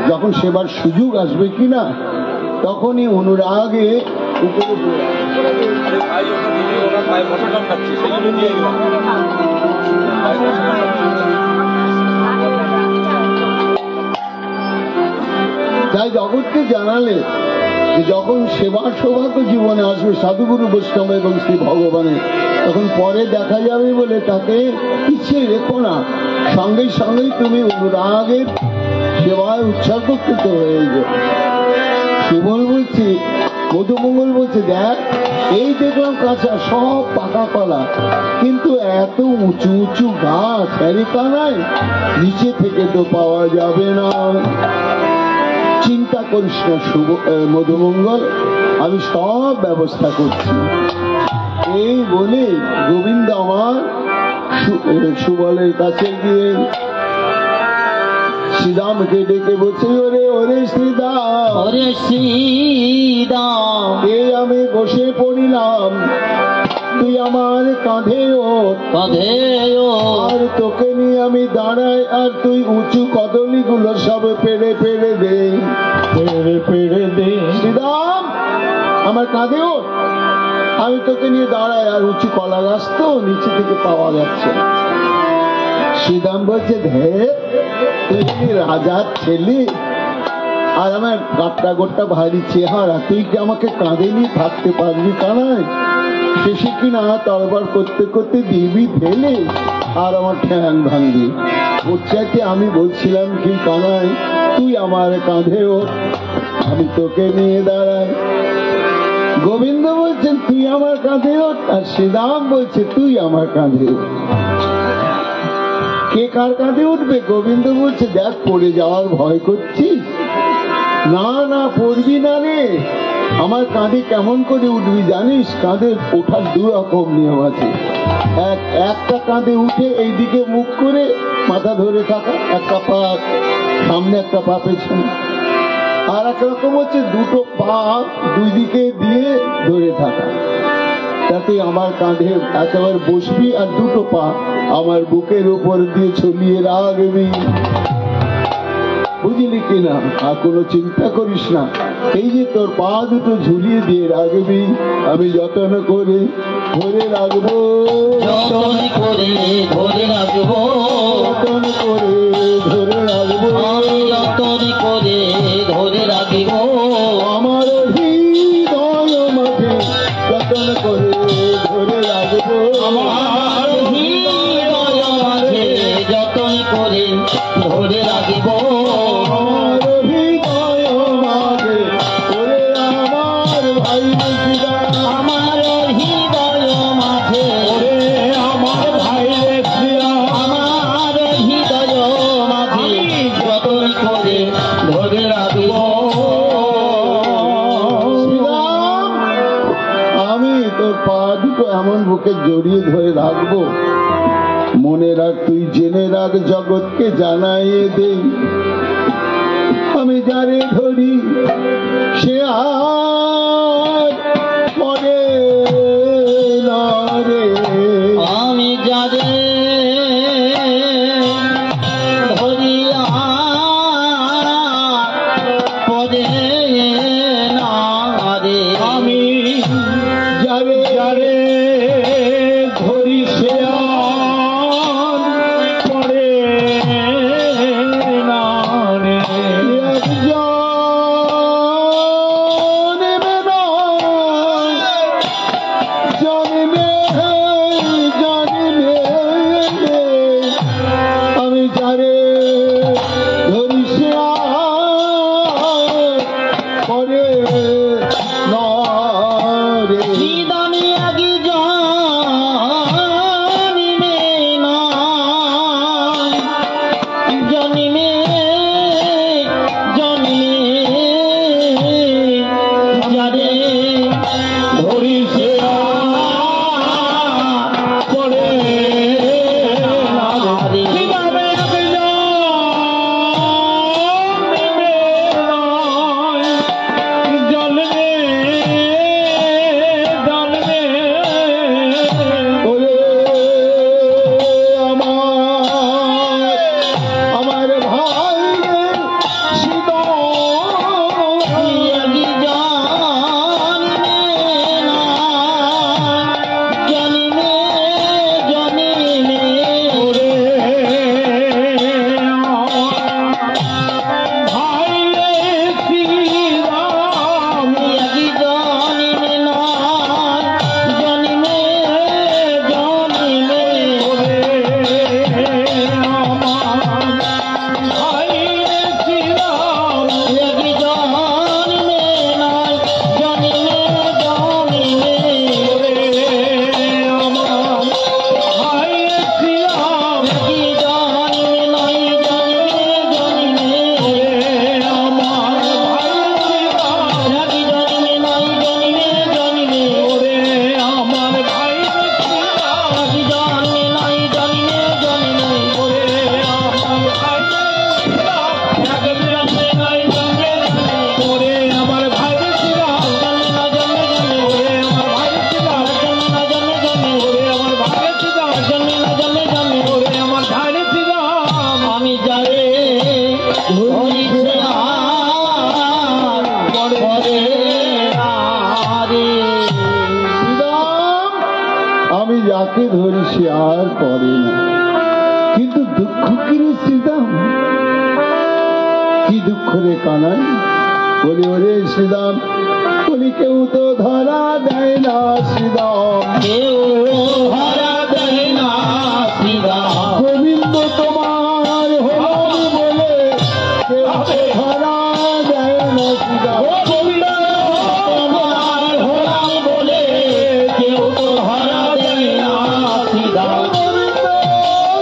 যখন সেবার সুযোগ আসবে কিনা তখনই অনুরাগে উপরে তাই জগৎকে জানালে যে যখন সেবা সৌভাগ্য জীবনে আসবে সাধুগুরু বৈষ্ণব এবং শ্রী ভগবানের, তখন পরে দেখা যাবে বলে তাকে পিছিয়ে রেখো না, সঙ্গে সঙ্গেই তুমি অনুরাগের সেবায় উৎসর্গকৃত হয়ে যাবে। সুবল বলছি, মধুমঙ্গল বলছে, দেখ এই দেখলাম কাঁচা সব পাকা কলা, কিন্তু এত উঁচু উঁচু গাছ এরিকা নাই, নিচে থেকে তো পাওয়া যাবে না। চিন্তা করিস না মধুমঙ্গল, আমি সব ব্যবস্থা করছি। এই বলে গোবিন্দ আমার সুবলের কাছে গিয়ে শ্রীরামকে ডেকে বলছে, ওরে ওরে শ্রীরাম, ওরে শ্রীরাম, এই আমি বসে পড়িলাম, তুই আমার কাঁধে ওঠ, আর তোকে নিয়ে আমি দাঁড়াই, আর তুই উঁচু কদলি গুলো সব পেড়ে পেড়ে দে, পেড়ে পেড়ে দে। শ্রীরাম আমার কাঁধে ওঠ, আমি তোকে নিয়ে দাঁড়াই, আর উঁচু কলা গাছ তো নিচে থেকে পাওয়া যাচ্ছে। শ্রীরাম বলছে, ধের তুই রাজার ছেলে, আর আমার গাট্টা গোট্টা ভারী চেহারা, তুই কি আমাকে কাঁধে নিয়ে থাকতে পারবি কানায়? শেষে কিনা তরবার করতে করতে দিবি ফেলে আর আমার ঠ্যাং ভাঙবি। ওর চাইতে আমি বলছিলাম কি কানায়, তুই আমার কাঁধে ওঠ, আমি তোকে নিয়ে দাঁড়াই। গোবিন্দ বলছেন তুই আমার কাঁধে ওঠ, আর শ্রীরাম বলছে তুই আমার কাঁধে ওঠ। কে কার কাঁধে উঠবে? গোবিন্দ বলছে, দেখ পড়ে যাওয়ার ভয় করছিস? না না, পড়বি না রে। আমার কাঁধে কেমন করে উঠবি জানিস? কাঁধে ওঠার দু রকম নিয়ম আছে। একটা কাঁধে উঠে এইদিকে মুখ করে মাথা ধরে থাকা, একটা পা সামনে একটা পা পেছনে। আর এক রকম হচ্ছে দুটো পা দুই দিকে দিয়ে ধরে থাকা। তাতে আমার কাঁধে একেবারে বসবি আর দুটো পা আমার বুকের উপর দিয়ে ছড়িয়ে রাখবি, বুঝলি কিনা? আর কোনো চিন্তা করিস না, এই যে তোর পা দুটো ঝুলিয়ে দিয়ে রাখবি, আমি যত্ন করে ধরে রাখবো, যতন করে ধরে রাখবো, যত্ন করে ধরে রাখবো, আমি যতন করে ধরে রাখবো, আমার হৃদয় মাঝে যত্ন করে ধরে রাখবো, আমার হৃদয় মাঝে যতন করে ধরে রাখবো, আমার হৃদয় মাঝে ওরে আমার ভাই শ্রীরাম, আমার হৃদয় মাঝে ওরে আমার ভাই শ্রীরাম, আমার হৃদয় মাঝে যতন করে ধরে রাখবো। শ্রীরাম, আমি তোর পা দুটো এমন বুকে জড়িয়ে ধরে রাখবো, মনে রাখ, তুই জেনে রাখ, জগৎকে জানাইয়ে দে, আমি যারে ধরি সে আর পরে না রে, আমি যারে ধরিয়া পদে না রে, আমি যারে যারে ধরি সে আর পরে না রে, একজন ধরিছে আর পরে না রে। আমি যাকে ধরি সে আর করে না, কিন্তু দুঃখ কি রে শ্রীরাম, কি দুঃখ রে কানাই। বলি ওরে শ্রীরাম, বলি কেউ তো ধরা দেয় না শ্রীরাম, কেউ ধরা দেয় না শ্রীরাম। গোবিন্দ তোমার হলাম বলে কেউ তো ধরা দেয় না শ্রীরাম। গোবিন্দ তোমার হলাম বলে কেউ তো ধরা দেয় না শ্রীরাম। গোবিন্দ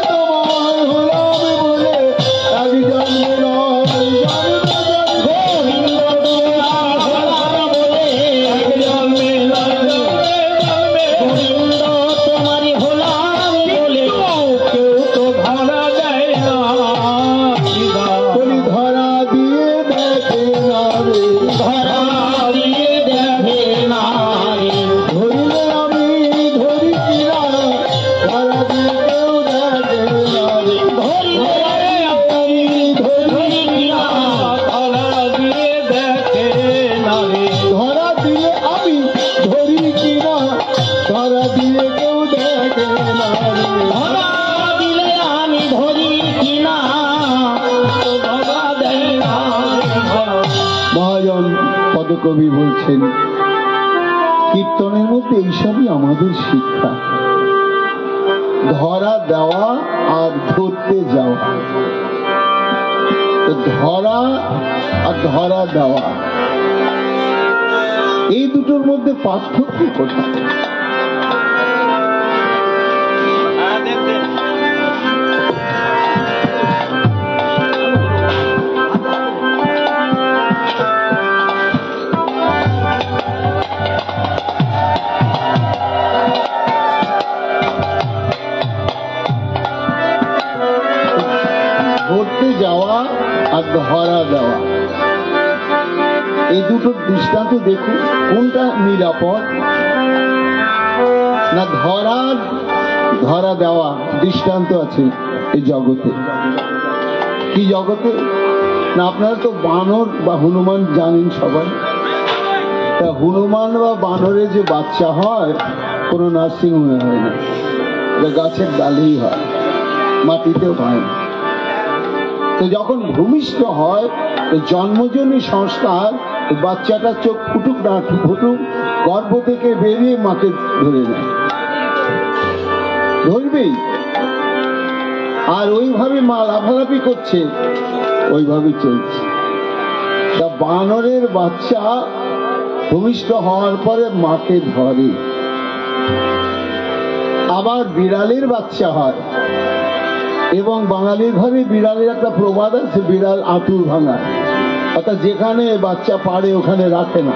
তোমার হলাম বলে এক জন্মে নয় গোবিন্দ তোমার হলাম বলে এক জন্মে নয় জন্মে। গোবিন্দ তোমার হলাম বলে কেউ তো ধরা দেয় না শ্রীরাম। বলি ধরা দিয়ে দেখে না রে, ধরা দিয়ে দেখে না রে। ধরিলে আমি ধরি কিনা, ধরা দিয়ে কেউ দেখে না রে। ধরিলে আমি ধরি কিনা ধরা দিয়ে দেখে না রে। ধরা দিলে আমি ধরি কিনা, ধরা দিয়ে কেউ দেখে না রে। ধরা দিলে আমি ধরি কিনা ধরা দেয় না রে। মহাজন পদকবি বলছেন, কীর্তনের মধ্যে এইসবই আমাদের শিক্ষা, ধরা দেওয়া আর ধরতে যাওয়া। তো ধরা আর ধরা দেওয়া, এই দুটোর মধ্যে পার্থক্য কোথায়? ধরতে যাওয়া আর ধরা দেওয়া, এই দুটোর দৃষ্টান্ত দেখুন, কোনটা নিরাপদ? না ধরা দেওয়া দৃষ্টান্ত আছে এই জগতে। কি জগতে? না আপনারা তো বানর বা হনুমান জানেন সবাই। তা হনুমান বা বানরের যে বাচ্চা হয় কোনো নার্সিং হোমে হয় না, গাছের ডালেই হয়, মাটিতেও হয় না। তো যখন ভূমিষ্ঠ হয় তো জন্মজনী সংস্কার, বাচ্চাটার চোখ ফুটুক না ফুটুক গর্ভ থেকে বেরিয়ে মাকে ধরে নেয়, ধরবেই। আর ওইভাবে মা লাফালাফি করছে, ওইভাবে চলছে। তা বানরের বাচ্চা ভূমিষ্ঠ হওয়ার পরে মাকে ধরে। আবার বিড়ালের বাচ্চা হয়, এবং বাঙালির ঘরে বিড়ালের একটা প্রবাদ আছে, বিড়াল আঁতুর ভাঙা, অর্থাৎ যেখানে বাচ্চা পারে ওখানে রাখে না,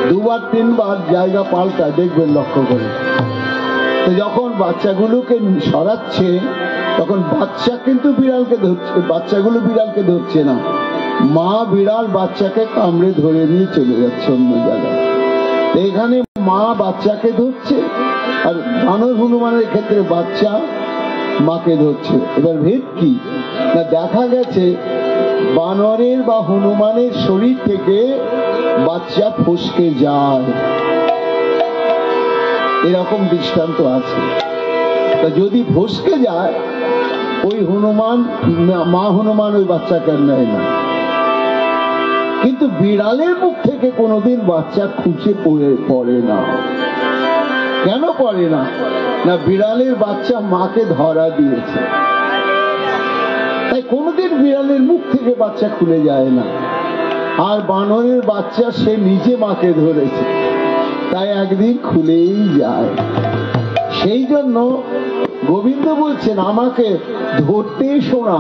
দুবার তিনবার জায়গা পাল্টায়, দেখবেন লক্ষ্য করে। তো যখন বাচ্চাগুলোকে সরাচ্ছে তখন বাচ্চা কিন্তু বিড়ালকে ধরছে, বাচ্চাগুলো বিড়ালকে ধরছে না, মা বিড়াল বাচ্চাকে কামড়ে ধরে নিয়ে চলে যাচ্ছে অন্য জায়গায়। এখানে মা বাচ্চাকে ধরছে, আর বানর হনুমানের ক্ষেত্রে বাচ্চা মাকে ধরছে। এবার ভেদ কি? না দেখা গেছে বানরের বা হনুমানের শরীর থেকে বাচ্চা ফসকে যায়, এরকম দৃষ্টান্ত আছে। তা যদি ফসকে যায়, ওই হনুমান মা হনুমান ওই বাচ্চাকে নেয় না। কিন্তু বিড়ালের মুখ থেকে কোনোদিন বাচ্চা খুঁজে পড়ে না। কেন পড়ে না? না বিড়ালের বাচ্চা মাকে ধরা দিয়েছে, তাই কোনোদিন বিড়ালের মুখ থেকে বাচ্চা খুলে যায় না। আর বানরের বাচ্চা সে নিজে মাকে ধরেছে, তাই একদিন খুলেই যায়। সেই জন্য গোবিন্দ বলছেন আমাকে ধরতে শোনা,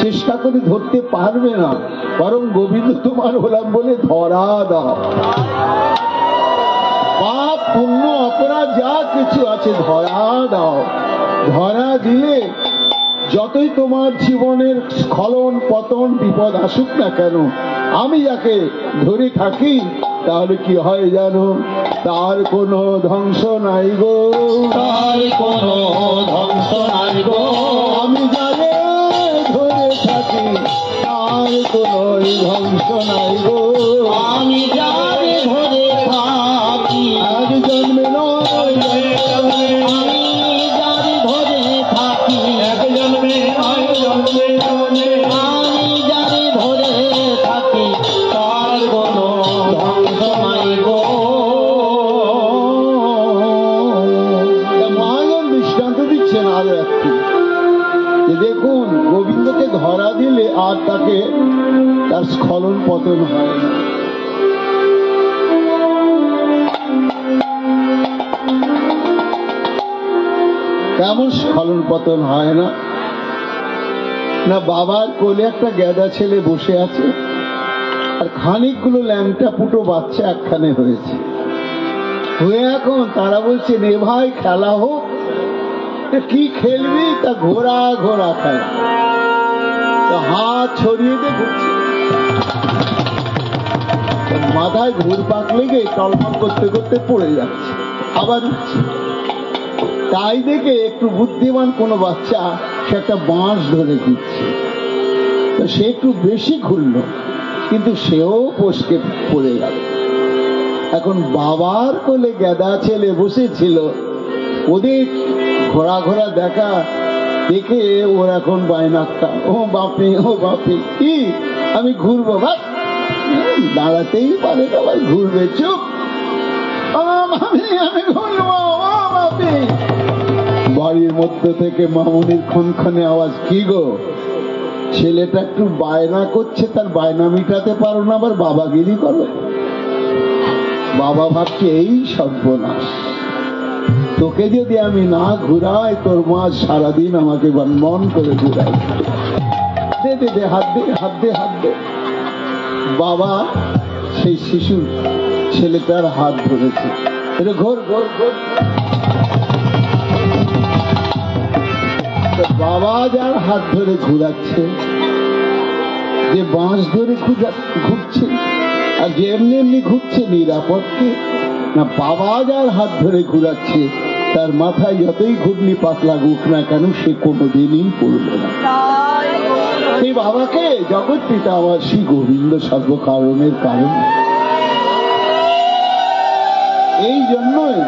চেষ্টা করে ধরতে পারবে না, বরং গোবিন্দ তোমার হলাম বলে ধরা দাও। পাপ পুণ্য অপরাধ যা কিছু আছে ধরা দাও। ধরা দিলে যতই তোমার জীবনের স্খলন পতন বিপদ আসুক না কেন, আমি যাকে ধরে থাকি তাহলে কি হয় জানো? তার কোনো ধ্বংস নাই গো, তার কোনো ধ্বংস নাই গো। আমি যাকে ধরে থাকি থাকি আর কোনো ধ্বংস নাই গো। আমি যারে ধরে থাকি এক জন্মে নয় আমি যারে ধরে থাকি এক জন্মে নয় জন্মে জন্মে আমি যারে ধরে থাকি তার কোনো ধ্বংস নাই গো। মহাজন দৃষ্টান্ত দিচ্ছেন আরো একটি, যে দেখুন গোবিন্দকে ধরা দিলে আর তাকে তার স্খলন পতন হয় না। কেমন স্খলন পতন হয় না? না বাবার কোলে একটা গেদা ছেলে বসে আছে, আর খানিকগুলো ল্যাংটা পুটো বাচ্চা একখানে হয়েছে। হয়ে এখন তারা বলছে নে ভাই খেলা হোক। কি খেলবি? তা ঘোড়া ঘোড়া খেলা। তো হাত ছড়িয়ে দিয়ে ঘুরছে, মাথায় ঘুরপাক লেগে টলমল করতে করতে পড়ে যাচ্ছে, আবার উঠছে। তাই দেখে একটু বুদ্ধিমান কোনো বাচ্চা সে একটা বাঁশ ধরে ঘুরছে, তো সে একটু বেশি ঘুরলো, কিন্তু সেও পশকে পড়ে গেল। এখন বাবার কোলে গেদা ছেলে বসেছিল, ওদের ঘোরা ঘোরা দেখা দেখে ওর এখন বায়নাক্তা, ও বাপি ও বাপি, কি আমি ঘুরবো? ভাই দাঁড়াতেই পারে, আবার ঘুরবে। চুপ, আমি ঘুরবো। বাপি বাড়ির মধ্যে থেকে মামুনির খনখনে আওয়াজ, কি গো ছেলেটা একটু বায়না করছে, তার বায়না মিটাতে পারো না, আবার বাবাগিরি করো। বাবা ভাবছে এই সর্বনাশ, তোকে যদি আমি না ঘুরাই তোর মা সারাদিন আমাকে মন করে ঘুরাই। দে দে দে, হাত দে হাত দে হাত দে। বাবা সেই শিশু ছেলেটার হাত ধরেছে, এটা ঘোর ঘোর ঘোর। বাবা যার হাত ধরে ঘুরাচ্ছে, যে বাঁশ ধরে ঘুরছে, আর যে এমনি এমনি ঘুরছে নিরাপদকে না, বাবা যার হাত ধরে ঘুরাচ্ছে তার মাথায় যতই ঘূর্ণি পাক লাগুক না কেন সে কোনোদিনই পড়বে না। সেই বাবাকে জগৎ পিতা আমার শ্রী গোবিন্দ সর্বকারণের কারণ। এই জন্যই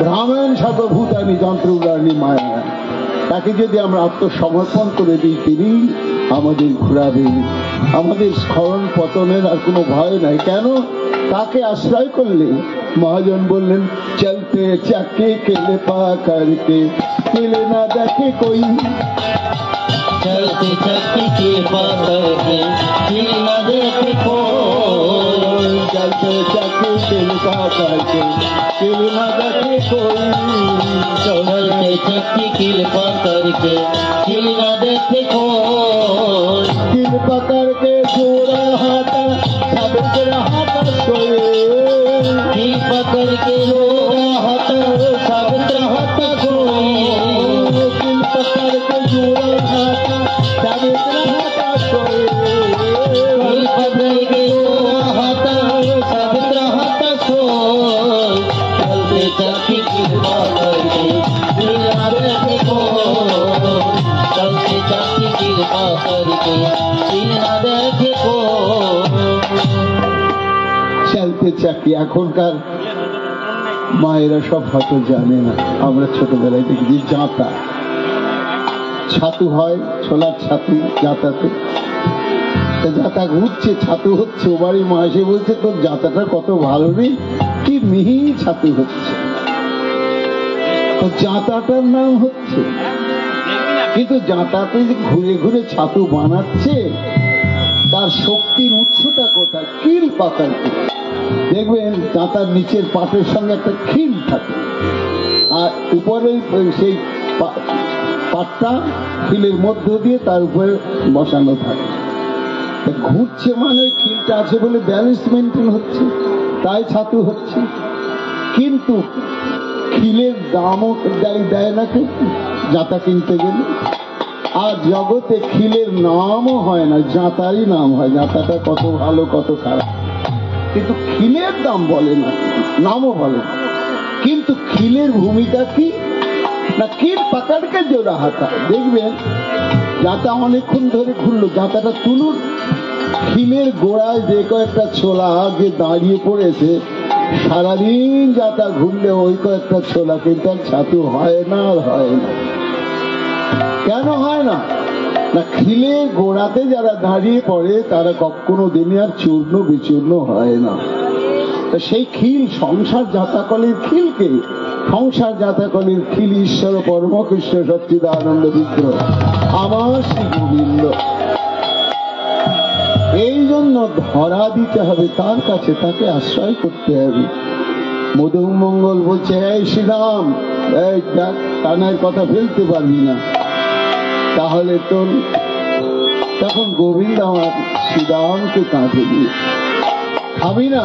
ব্রাহ্মণ সর্বভূতানি যন্ত্রগানি মায়া, তাকে যদি আমরা আত্মসমর্পণ করে দিই তিনি আমাদের ঘুরাবেন। আমাদের স্খলন পতনের আর কোনো ভয় নাই। কেন? তাকে আশ্রয় করলে মহাজন বললেন, চলতে চাকে কেলে পা করকে কেলে না দেখে কই। चलते चलते के पकड़के दिल न देखे कोई। चलते चके केले पा करके केले ना देखे कोई। चलते चलते किल पकड़के दिल न देखे कोई। दिल पकड़ के जोड़ा हाथा सबके हाथा सोए। दिल पकड़ के जोड़ा हाथा सबके हाथा सोए। दिल पकड़ के जोड़ा हाथा सबके हाथा सोए। दिल पकड़ के जोड़ा हाथा सबके हाथा सोए। चलते चलते किल पकड़के दिल न देखे कोई। चलते चलते किल पकड़के दिल न देखे कोई। চলতে চাকি। এখনকার মায়েরা সব হয়তো জানে না, আমরা ছোটবেলায় দেখি জাঁতা ছাতু হয়, ছোলার ছাতু জাঁতাতে। জাঁতা ঘুরছে, ছাতু হচ্ছে, ও বাড়ি মা এসে বলছে তোর জাঁতাটা কত ভালো নেই, কি মিহি ছাতু হচ্ছে। তো জাঁতাটার নাম হচ্ছে, কিন্তু জাঁতাতে যে ঘুরে ঘুরে ছাতু বানাচ্ছে তার শক্তির উৎসটা কোথায়? কিল পাকাতে দেখবেন দাঁতার নিচের পাটের সঙ্গে একটা খিল থাকে, আর উপরে সেই পাটটা খিলের মধ্য দিয়ে তার উপরে বসানো থাকে। ঘুরছে মানে খিলটা আছে বলে ব্যালেন্স মেনটেন হচ্ছে, তাই ছাতু হচ্ছে। কিন্তু খিলের দামও দেয় না কেউ জাঁতা কিনতে গেলে। আর জগতে খিলের নামও হয় না, জাঁতারই নাম হয়। জাঁতাটা কত ভালো কত খারাপ, কিন্তু খিলের দাম বলে না, নামও বলে না। কিন্তু খিলের ভূমিকা কি না, কিল পাকাড়কে জোড়া হাতা। দেখবেন যাতা অনেকক্ষণ ধরে ঘুরলো, যাতাটা তুলুন। খিলের গোড়ায় যে কয়েকটা ছোলা যে দাঁড়িয়ে পড়েছে, সারাদিন যাতা ঘুরলে ওই কয়েকটা ছোলা কিন্তু আর ছাতু হয় না, আর হয় না। কেন হয় না? না, খিলের গোড়াতে যারা দাঁড়িয়ে পড়ে তারা কখনো দিনে আর চূর্ণ বিচূর্ণ হয় না। সেই খিল সংসার জাতাকলের খিলকে, সংসার জাতাকলের খিল ঈশ্বর পরম কৃষ্ণ সচ্চিদানন্দ বিগ্রহ আমার শ্রী গোবিন্দ। এই জন্য ধরা দিতে হবে তার কাছে, তাকে আশ্রয় করতে হবে। মধুমঙ্গল বলছে, এই শ্রীরাম, এই কানার কথা ফেলতে পারবি না, তাহলে তোর। তখন গোবিন্দ আমার শ্রীরামকে কাঁধে দিয়ে, খাবি না?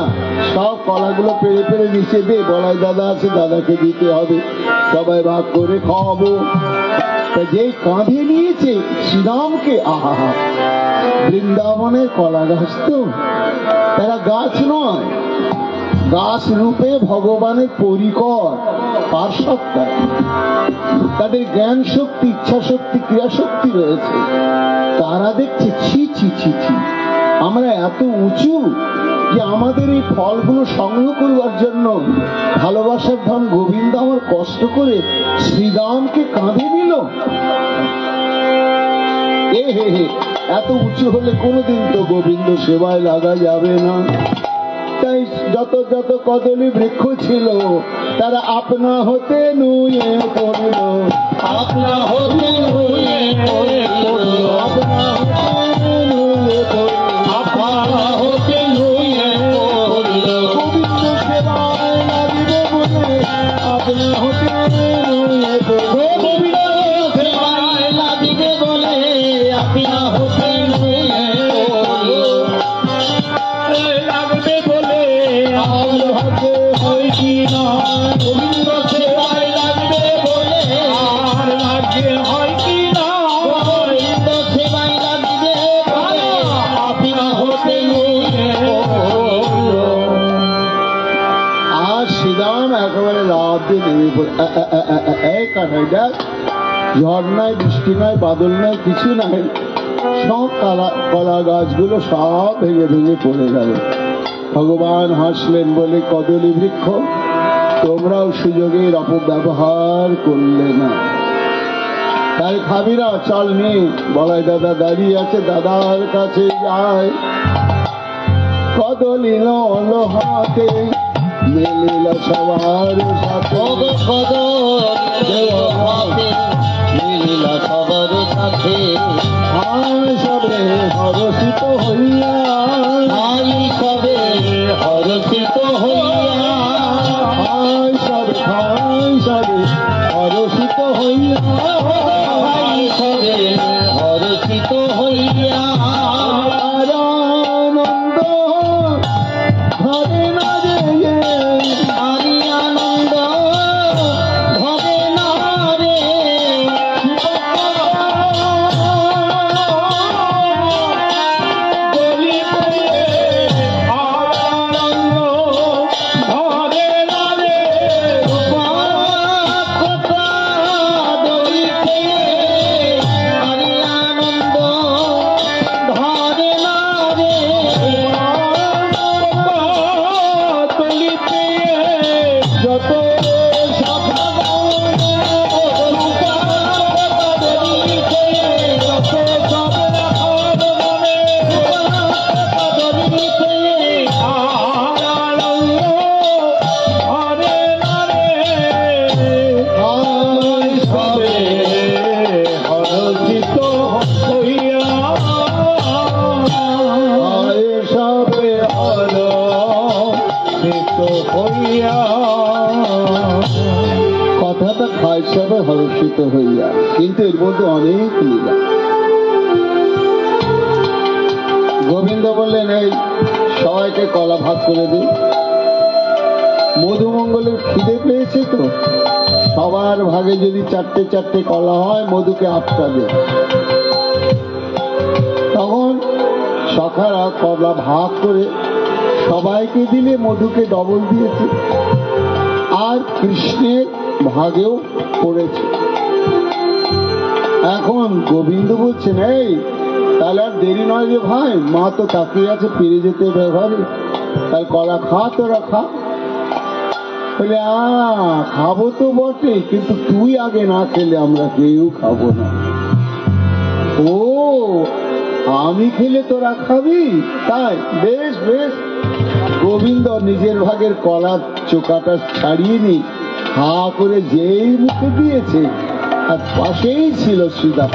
সব কলাগুলো পেড়ে পেড়ে নিচে দে, বলাই দাদা আছে, দাদাকে দিতে হবে, সবাই ভাগ করে খাওয়াবো। তা যেই কাঁধে নিয়েছে শ্রীরামকে, আহা, বৃন্দাবনের কলা গাছ তো, তারা গাছ নয়, গাছ রূপে ভগবানের পরিকর পার্শ্বতা। তাদের জ্ঞান শক্তি, ইচ্ছা শক্তি, ক্রিয়া শক্তি রয়েছে। তারা দেখছে ছি ছি ছি ছি, আমরা এত উঁচু যে আমাদের এই ফলগুলো সংগ্রহ করবার জন্য ভালোবাসার ধন গোবিন্দ আমার কষ্ট করে শ্রীরামকে কাঁধে নিল। এ হে হে, এত উঁচু হলে কোনোদিন তো গোবিন্দ সেবায় লাগা যাবে না। তাই যত যত কদলী বৃক্ষ ছিল তারা আপনা হতে নুয়ে পড়ল, আপনা হতে নুয়ে পড়ল, আপনা হতে নুয়ে পড়ল, আপনা হতে নুয়ে পড়ল। গোবিন্দ সেবায় লাগিবে বলে আপনা হতে নুয়ে পড়ল, গোবিন্দ সেবায় লাগিবে বলে আপনা হতে নুয়ে পড়ল। লাগবে বলে আর ভাগ্যে হয় কি না, গোবিন্দ সেবায় লাগবে বলে আর ভাগ্যে হয় কি না, গোবিন্দ সেবায় লাগবে বলে আপনা হতে নুয়ে পড়ল। আর শ্রীরাম একেবারে রাত দিয়ে নেমে পড়ে, এই কানাই দেখ, ঝড় নাই, বৃষ্টি নাই, বাদল নাই, কিছু নাই, সব কলা গাছগুলো সব ভেঙে ভেঙে পড়ে গেল। ভগবান হাসলেন, বলে, কদলী বৃক্ষ, তোমরাও সুযোগের অপব্যবহার করলে না। তাই খাবি না? চল নে। বলাই দাদা দাঁড়িয়ে আছে, দাদার কাছে যায়। কদলী নল হাতে মেলিল সবার সাথে, মিলিলা সবার সাথে, সবে হরষিত হইয়া, সবে হরষিত হইয়া, সবে হরষিত হইয়া, সবে হরষিত হইয়া, আনন্দ ঘরে না রে, আরি আনন্দ ঘরে না রে, কথাটা খায় সবে হর্ষিত হইয়া, কিন্তু এর মধ্যে অনেক লীলা। গোবিন্দ বললেন, এই সবাইকে কলা ভাগ করে দিন। মধুমঙ্গলের খিদে পেয়েছে তো, সবার ভাগে যদি চারটে চারটে কলা হয়, মধুকে আটটা দে। তখন সখারা কলা ভাগ করে সবাইকে দিলে, মধুকে ডবল দিয়েছে, আর কৃষ্ণের ভাগেও পড়েছে। এখন গোবিন্দ বলছেন, এই তাহলে আর দেরি নয় যে ভাই, মা তো তাকিয়ে আছে ফিরে যেতে ব্যবহারে, তাই কলা খা, তোরা খা। বলে খাবো তো বটে, কিন্তু তুই আগে না খেলে আমরা কেউ খাবো না। ও আমি খেলে তোরা খাবি, তাই বেশ বেশ। গোবিন্দ নিজের ভাগের কলার চোকাটা ছাড়িয়ে নি, হা করে যেই মুখে দিয়েছে, আর পাশেই ছিল সীতা,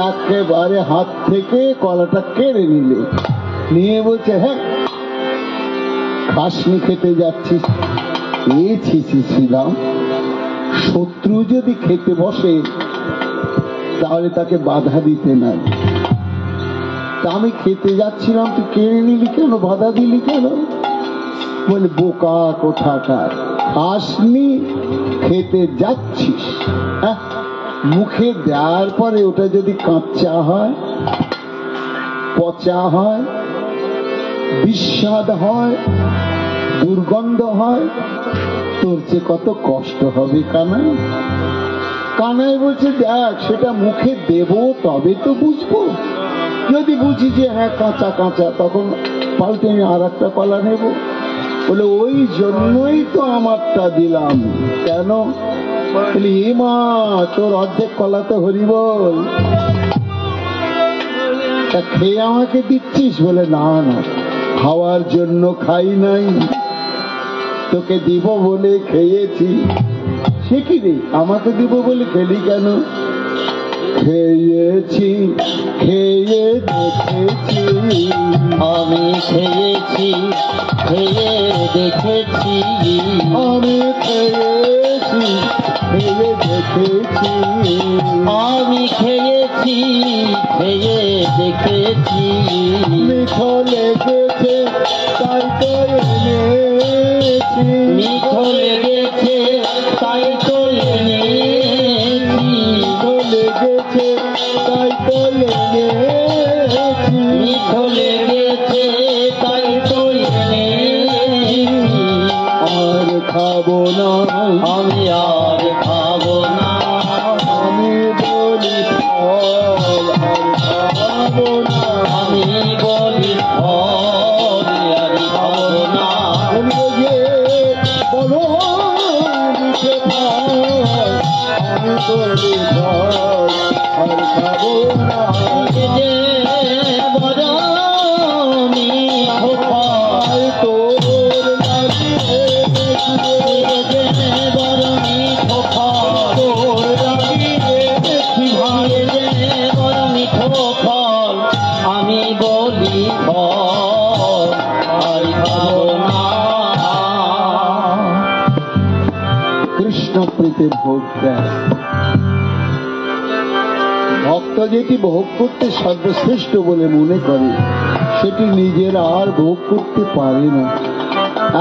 একেবারে হাত থেকে কলাটা কেড়ে নিলে, নিয়ে বলছে, হ্যাঁ খাসনি খেতে যাচ্ছিস? শ্রীরাম, শত্রু যদি খেতে বসে তাহলে তাকে বাধা দিতে নাই। তা আমি খেতে যাচ্ছিলাম, তুই কেড়ে নিলি কেন, বাধা দিলি কেন? বলে, বোকা কোথাকার, খাসনি খেতে যাচ্ছিস, মুখে দেওয়ার পরে ওটা যদি কাঁচা হয়, পচা হয়, বিস্বাদ হয়, দুর্গন্ধ হয়, তোর যে কত কষ্ট হবে কানাই। কানাই বলছে, দেখ সেটা মুখে দেব তবে তো বুঝবো, যদি বুঝি যে হ্যাঁ কাঁচা কাঁচা, তখন পাল্টে আমি আর একটা কলা নেব। বলে, ওই জন্যই তো আমারটা দিলাম। কেন? বলি, এ মা, তোর অর্ধেক কলা তো হরিবল, তা খেয়ে আমাকে দিচ্ছিস? বলে, না না, খাওয়ার জন্য খাই নাই, তোকে দিব বলে খেয়েছি। সে কি রে, আমাকে দিব বলে খেলি কেন? খেয়েছি, খেয়ে দেখেছি, আমি খেয়েছি, খেয়ে দেখেছি, আমি খেয়েছি, খেয়ে দেখেছি, আমি খেয়েছি, খেয়ে দেখেছি, মিঠো লেগেছে তাই তো এনেছি, মিঠো লেগেছে তাই তো এনেছি, মিঠো লেগেছে তাই তো এনেছি, মিঠো লেগেছে তাই তো এনেছি, আর খাবো না, আমি আর খাবো না, আমি বলি ফল আর খাবো না, আমি বলি ফল আর খাবো না, বলবে যে বলো মিঠে ফল, আমি বলি ফল আর খাবো না, যে বড় মিঠো ফল, তোর লাগিয়ে যে বড় মিঠো ফল, তোর লাগিয়ে দেখি ভাই, যে বড় মিঠো ফল, আমি বলি ফল আর খাবো না। কৃষ্ণ প্রীতির ভোগ দেয়। ভক্ত যেটি ভোগ করতে সর্বশ্রেষ্ঠ বলে মনে করে, সেটি নিজের আর ভোগ করতে পারে না।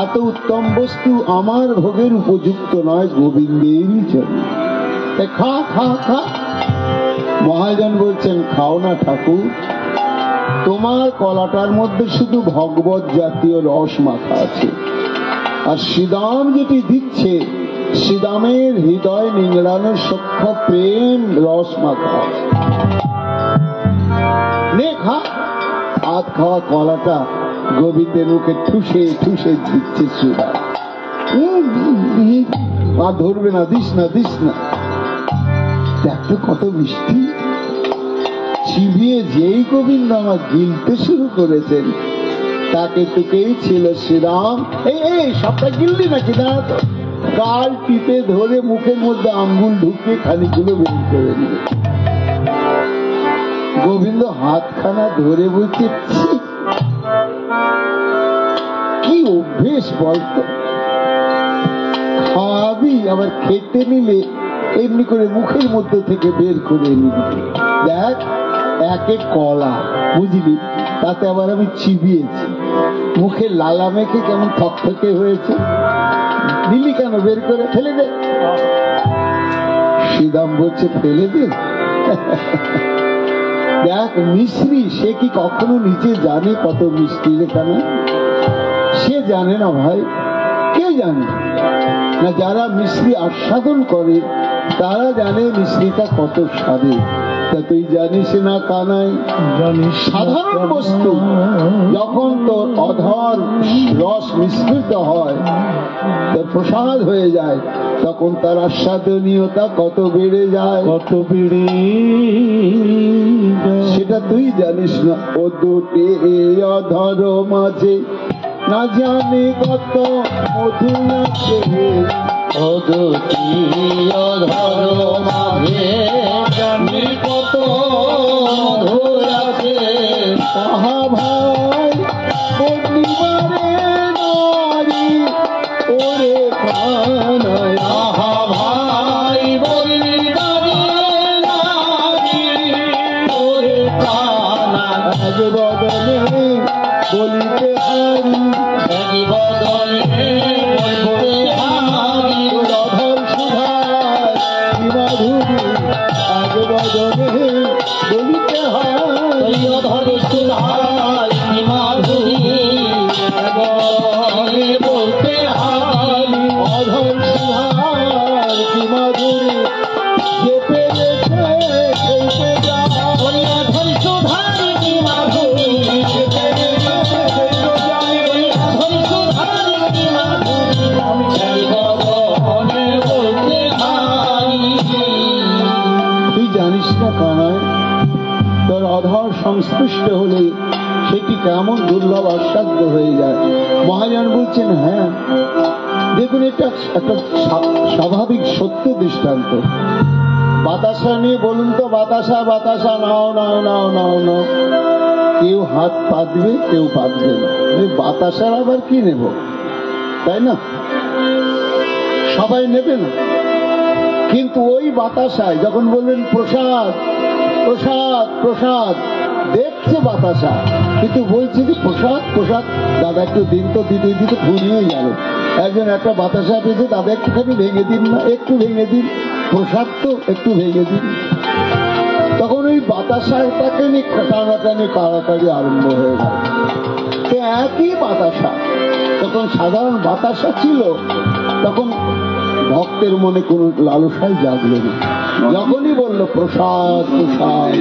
এত উত্তম বস্তু আমার ভোগের উপযুক্ত নয়, গোবিন্দেরই জন্য। তাই খা খা খা। মহাজন বলছেন, খাও না ঠাকুর, তোমার কলাটার মধ্যে শুধু ভগবত জাতীয় রস মাখা আছে, আর শ্রীদাম যেটি দিচ্ছে, শ্রীদামের হৃদয় নিংড়ানো সখ্য প্রেম রস মাখা আছে। নে খা। হাত খাওয়া কলাটা গোবিন্দের মুখে ঠুসে ঠুসে দিচ্ছে শ্রীদাম। পা ধরবে না, দিস না, দিস না। দেখো কত মিষ্টি। চিবিয়ে যেই গোবিন্দ আমার গিলতে শুরু করেছেন, তাকে তুকেই ছিল শ্রীরাম। এই সবটা গিললি নাকি? দাঁড়া তো। গাল টিপে ধরে মুখের মধ্যে আঙ্গুল ঢুকিয়ে খানিকগুলো বের করে দিল। গোবিন্দ হাতখানা ধরে বলছে, কি অভ্যেস বলতো, খাবি আবার খেতে নিলে এমনি করে মুখের মধ্যে থেকে বের করে নিবি। দেখ, একে কলা বুঝলি, তাতে আবার আমি চিবিয়েছি, মুখে লালা মেখে কেমন থকথকে হয়েছে, নিলি কেন? বের করে ফেলে দে। শ্রীদাম বলছে, ফেলে দে? দেখ মিশ্রি, সে কি কখনো নিজে জানে কত মিষ্টি রেখানা? সে জানে না ভাই, কে জানে না? যারা মিশ্রি আস্বাদন করে তারা জানে মিশ্রিটা কত স্বাদে। তা তুই জানিস না কানাই, সাধারণ বস্তু যখন তোর অধর রস মিশ্রিত হয়, তোর প্রসাদ হয়ে যায়, তখন তার আস্বাদনীয়তা কত বেড়ে যায়, কত বেড়ে সেটা তুই জানিস না। ও দুটি অধর মাঝে না জানি কত মধু আছে, ও দুটি অধর মাঝে জানি কত মধু আছে। তাহা ভাই বন্দিবারে নারী ওরে কানাই, আহা ভাই বলিদারে নারী ওরে কানা, আজ বদনে বলিতে হারি, এক বদনে বলতে হারি, অধর সুধার মাধুরী, আজ বদনে বলিতে হারি, অধর সুধার মাধুরী, এক বদনে বলতে হারি, অধর সুধার মাধুরী, যে পেরেছে সেইতে যায়, ওই অধর সুধার মাধুরী, ওই অধর সুধার মাধুরী, এক বদনে বলতে হারি। তুই জানিস না কানাই, তোর অধর সংস্পৃষ্ট হলে সেটি কেমন দুর্লভ আস্বাদ্য হয়ে যায়। মহাজন বলছেন, হ্যাঁ দেখুন, এটা একটা স্বাভাবিক সত্য দৃষ্টান্ত। বাতাসা নিয়ে বলুন তো, বাতাসা বাতাসা নাও নাও নাও নাও নাও, কেউ হাত পাতবে কেউ পাতবে না। বাতাসার আবার কি নেব, তাই না? সবাই নেবে না। কিন্তু ওই বাতাসায় যখন বললেন প্রসাদ প্রসাদ প্রসাদ, দেখছে বাতাসা, কিন্তু বলছে যে প্রসাদ প্রসাদ, দাদা একটু দিন তো, দিতে দিতে ঘুরিয়ে গেল। একজন একটা বাতাসা পেয়েছে, দাদা একটুখানি ভেঙে দিন না, একটু ভেঙে দিন, প্রসাদ তো একটু ভেঙে দিন। তখন ওই বাতাসাটাকে নিয়ে টানাটানি কাড়াকাড়ি আরম্ভ হয়ে গেল। তো একই বাতাসা তখন সাধারণ বাতাসা ছিল, তখন ভক্তের মনে কোনো লালসাই জাগলো না। যখনই বলল প্রসাদ প্রসাদ,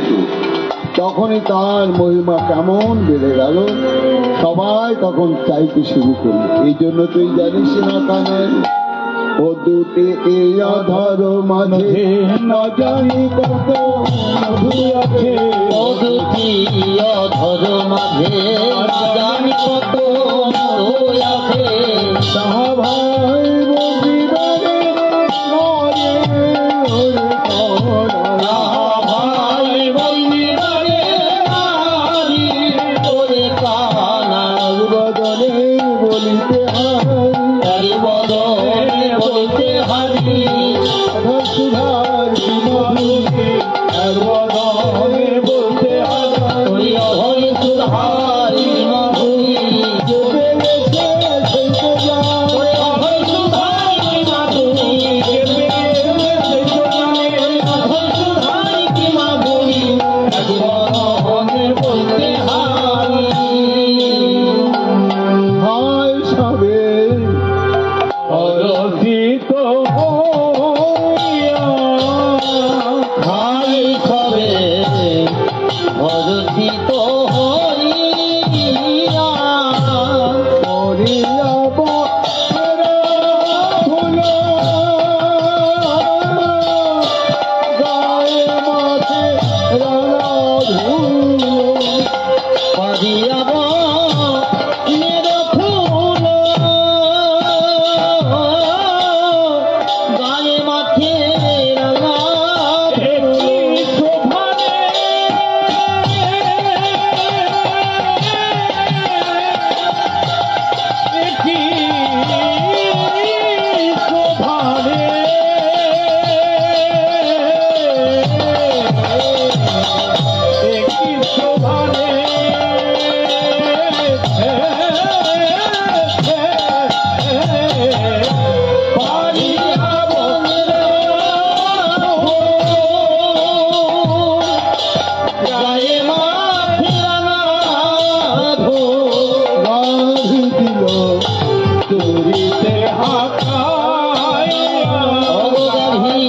তখনই তার মহিমা কেমন বেড়ে গেল, সবাই তখন চাইতে শুরু করল। এই জন্য তুই জানিস না কানাই, ও দুটি এই অধর মাঝে না জানি কত মধু আছে, ও দুটি অধর মাঝে জানি কত মধু আছে। তাহা ভাই বলিবারে নারী ওরে কানাই, আহা ভাই বলিদারে নারী ওরে কানা, বদনে বলিতে হারি, এক বদনে বলতে হারি, অধর সুধার মাধুরী, এক বদনে বলতে হারি, ওই অধর সুধার মাধুরী, যে পেরেছে সেইতে যায়, ওই অধর সুধার মাধুরী, ওই অধর সুধার মাধুরী, এক বদনে বলতে হারি। হায় সবে অরচিত হইয়া খাই খাবে, অরচিত হইয়া করিয়াব ফুল গায়ে মাঠে রাঙা ধুলো, পারিয়াব মের ফুল গায়ে মাঠে রাঙা ফুল, শোভানে একটি শোভানে একটি শোভানে গায়ে মাঠে রাঙা গাধি দিল চুরিতে হাকায়, অবগাভী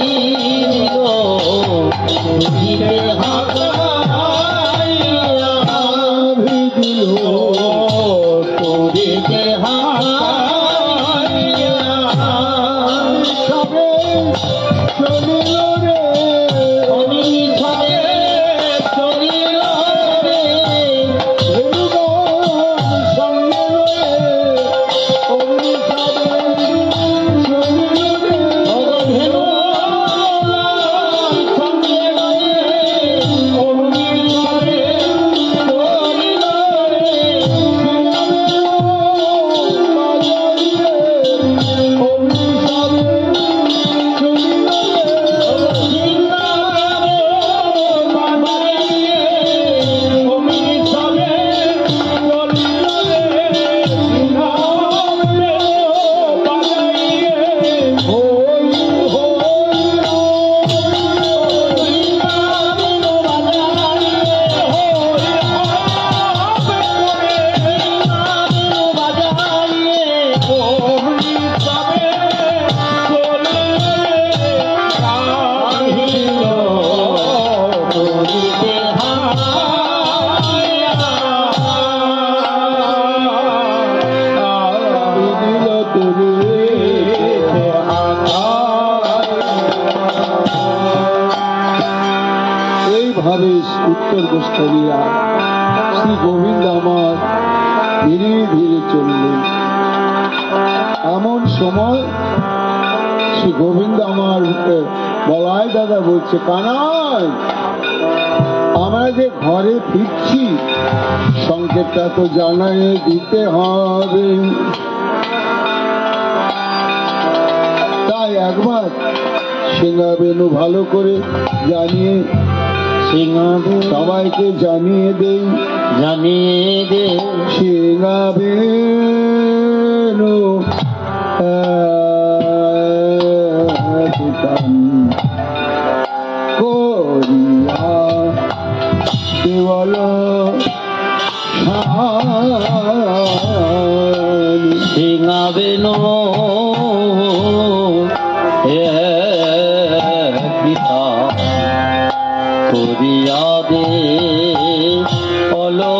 উত্তর গোষ্ঠীরা শ্রী গোবিন্দ আমার ধীরে ধীরে চললেন। এমন সময় শ্রী গোবিন্দ আমার বলাই দাদা বলছে, কানাই আমরা যে ঘরে ফিরছি সংকেতটা তো জানাই দিতে হবে, তাই একবার সিংহাবেনু ভালো করে জানিয়ে সবাইকে জানিয়ে দেই, সিংহাবেনু করিয়া দেওয়াল সিংহাবেনু পিতা করিয়া দে বলো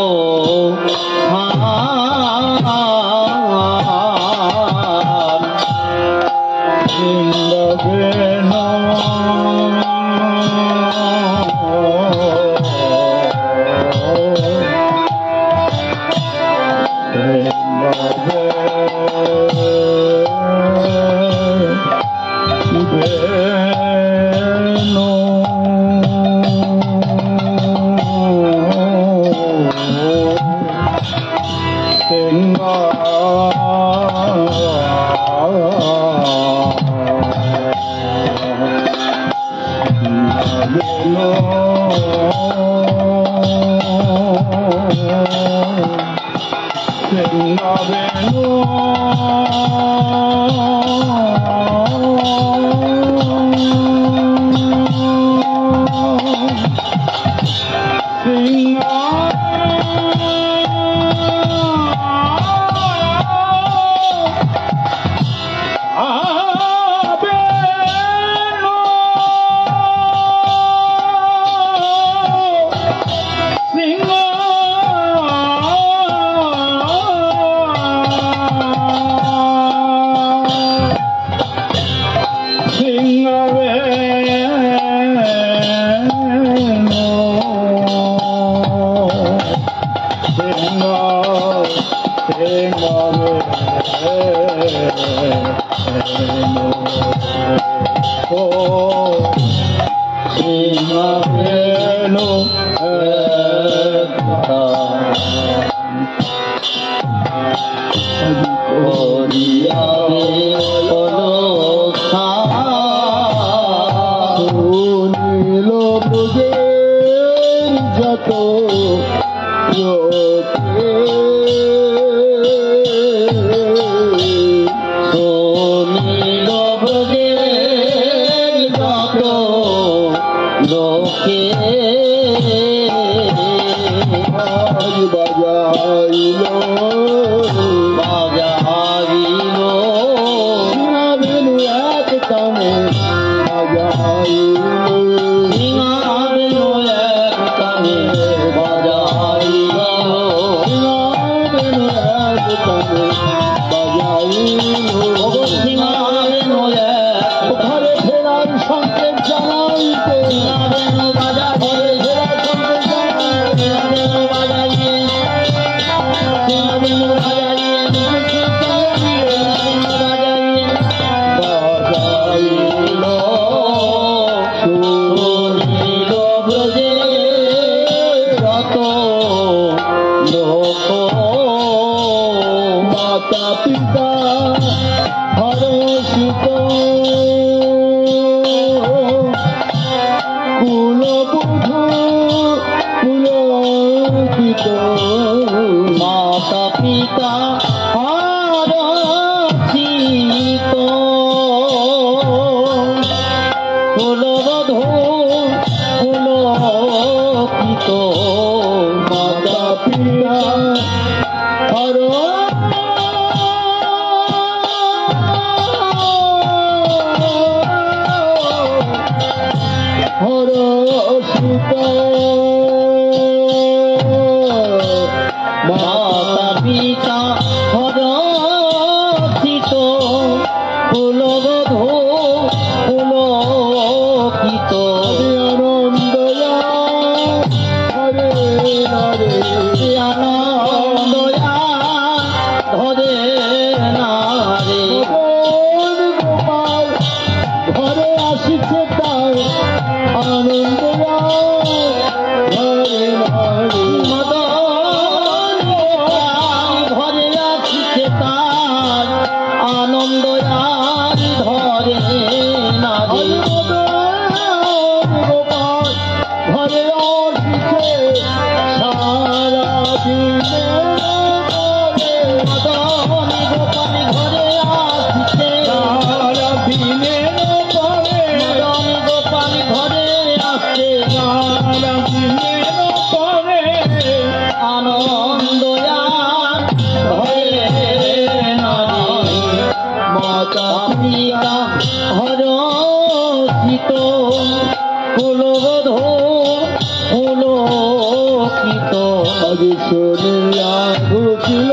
আজ শুনিয়া ঘুচিল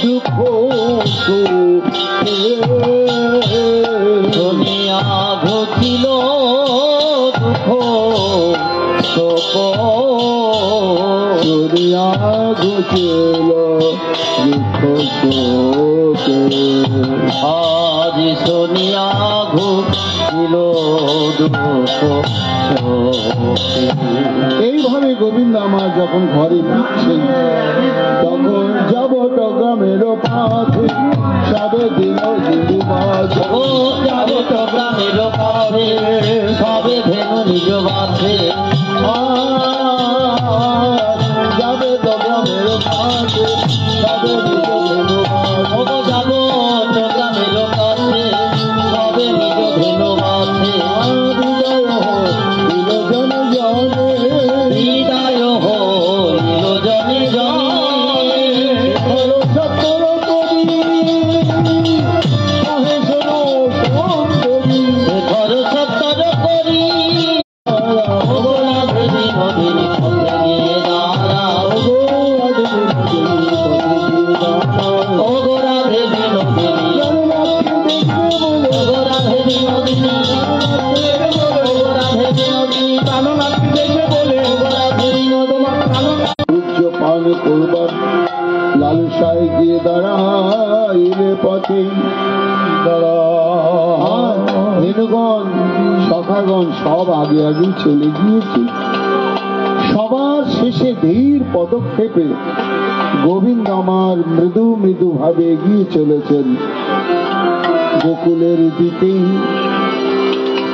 দুঃখ শুনিয়া ঘুচিল দুঃখ শোক শুনিয়া ঘুচিল দুঃখ শোকে আজ শুনিয়া ঘুচিল দুঃখ শোকে। এইভাবে গোবিন্দ আমার যখন ঘরে ফিরছেন তখন যাব গ্রামের পাথে সবে দিন ও যাব তো গ্রামের পথে সবে ধেনু নিজ বাসে যাবে গ্রামের পাথে সবে নিজ ধেনু ও যাব তো গ্রামের পথে সবে নিজ ধেনু বাসে জন জনে হৃদয় হইল জনে জনে সত্তর করি মহেশ্বর সুন্দরী ঘর সত্তর করি নদীর পথে গিয়ে দাঁড়াও ও গোরা দেবী নদী গোরা দেবী নদী গোরা দেবী নদী প্রাণনাথী দেখবে বলে গোরা দেবী নদী সূর্য পান করবার লালসায় গিয়ে দাঁড়াইলে পথে ধেনুগণ সখাগণ সব আগে আগে চলে গিয়েছে। সবার শেষে ধীর পদক্ষেপে গোবিন্দ আমার মৃদু মৃদু ভাবে এগিয়ে চলেছেন গোকুলের দিকে।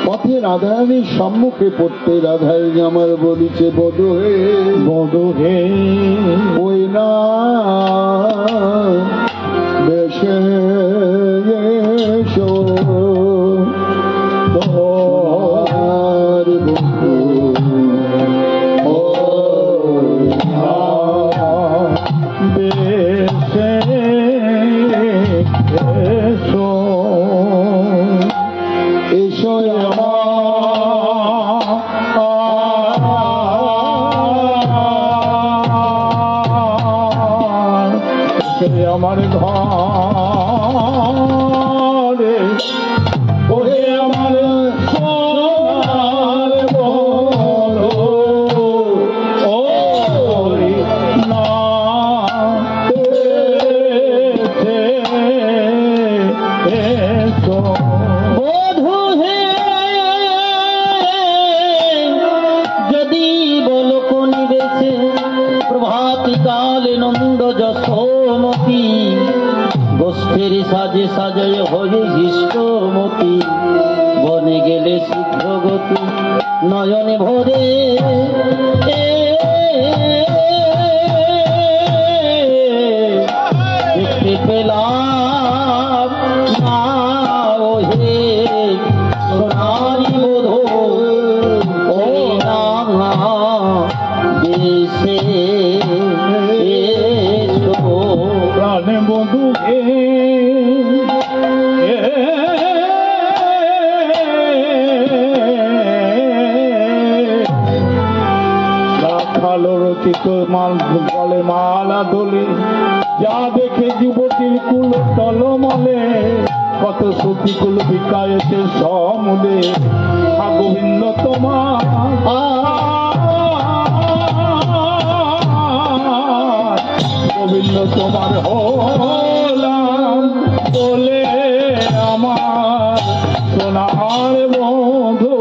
পথে রাধারানীর সম্মুখে পড়তে রাধারানী আমার বলিছে বধূ হে ওই না বেশে এসো তোমার বন্ধু ওই না বেশে এসো এসো আমার ঘরে ওরে আমার সোনার বড় ও না এসো বধূ হে যদি বলো কোন বেশে প্রভাত কালে নন্দ যশোমতী গোষ্ঠীর সাজে সাজয় হয়ে হৃষ্টমতী বনে গেলে শীঘ্র গতি নয়নে ভরে দেখতে পেলাম না ওহে সোনারি বধূ ওই না দেশে এসো প্রাণ বন্ধু রাখালো রচিত মাল গলে মালা দোলে যা দেখে যুবতীর কুল তলমলে কত সুখী কুল বিকায়েছে সমূলে গোবিন্দ তোমার গোবিন্দ তোমার হলাম বলে আমার সোনার বন্ধু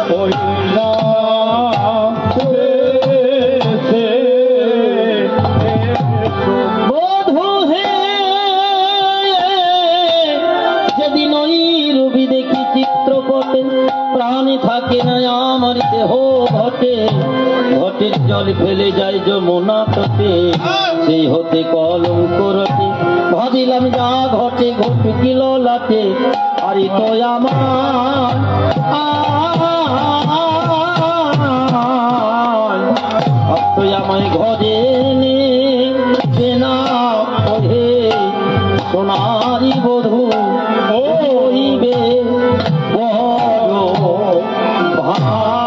হইলা বধূ হে যেদিন ওই রূপী দেখি চিত্রপটে প্রাণে থাকে না আমার দেহ ঘটে ঘটের জল ফেলে যায় যমুনা তটে সেই হতে কলঙ্ক রটে ভাবিলাম যা ঘটে ঘটুকিল লাটে আরে তো আমার তুই আমায় ঘরে নে না ওহে সোনারি বধূ হইবে বড় ভালো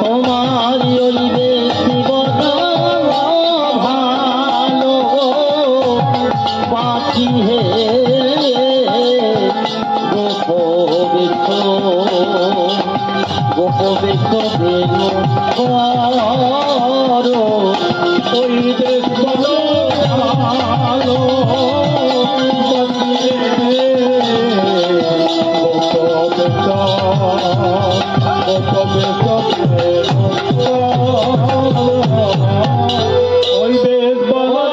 তোমার ওইবে শিবন ভালো পাখি হে গোপবেশ বেনু করো ওই দেশ বলো ভালো ওই দেশ বলো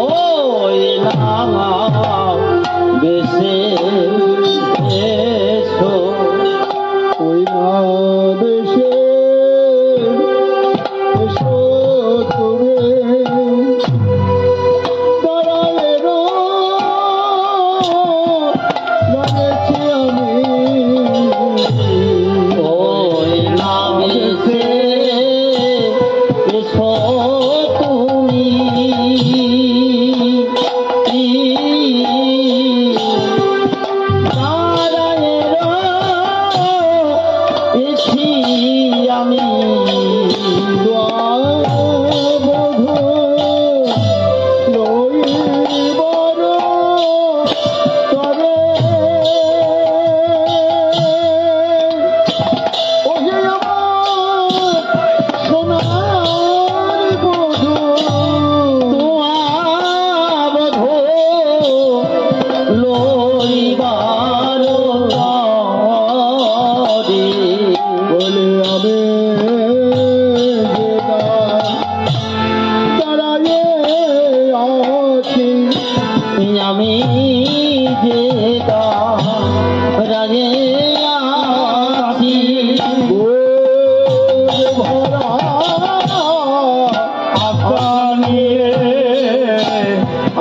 ওই লামা বেশে এসো ওই না দেশে এসো তুমি দাঁড়ালে লাগেছি আমি ওই নামেতে এসো তুমি এছি আমি আমি যে রাজে আছি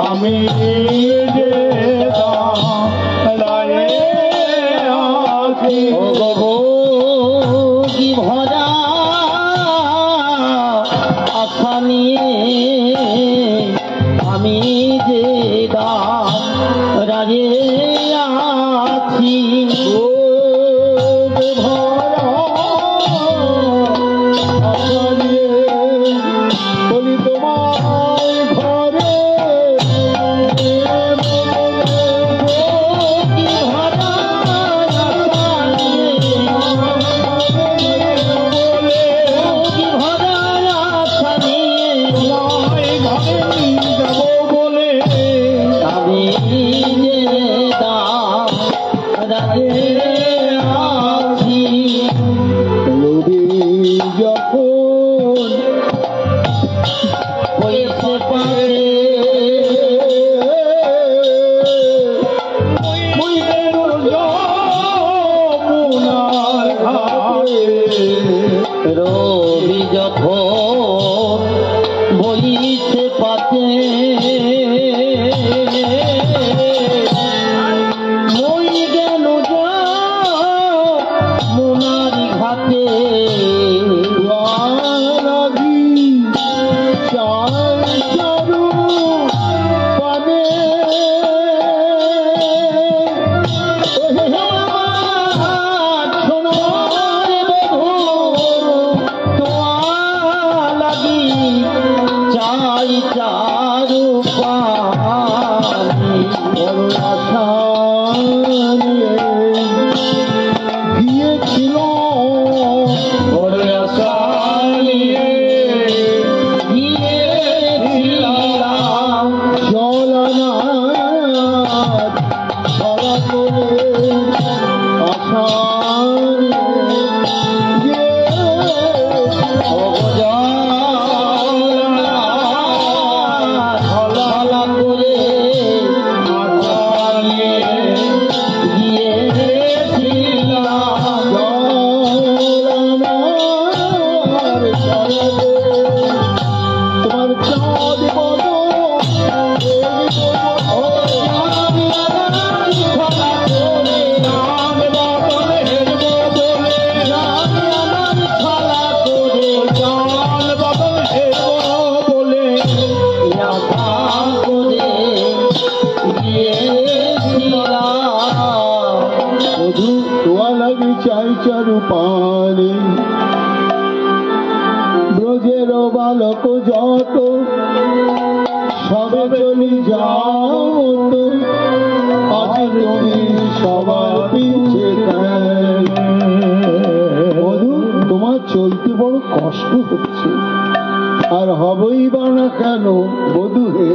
আমি যে রায়ে আছি কি ভরা আশা নিয়ে আমি যে রাজে আছি বলি তোমার ঘরে কি ভরা আশা নিয়ে কি ভরা আশা নিয়ে বলে আমি যে রাজে আছি নদী যখন হইতে পারে রবি যখন বইতে পাতে মই গেল মোনারি ঘাটে চাই চারু পানি গিয়েছিল গিয়েছিলাম চলনা ছড়া করে আশা গিয়েছিলাম মধু তোয়া লাগে চাই চারু পানে ব্রজের বালক যত সবে চলি যাও তো আজ তুমি সবার পিছে মধু তোমার চলতে বড় কষ্ট হচ্ছে আর হবই বা না কেন বধূ হে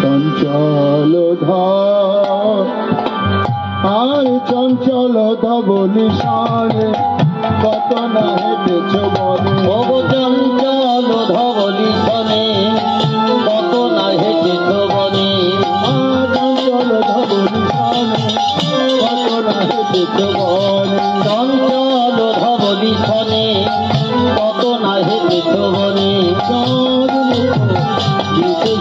চঞ্চল ধর আর চঞ্চল ধবলি সারে কত না হেঁটেছ বলে চঞ্চল ধবলি সনে কত না হেঁটেছ বনে চঞ্চল ধবলি সারে কত না হেঁটেছ বলে চঞ্চল ধবলি সনে কত না হেঁটেছ বনে গেছে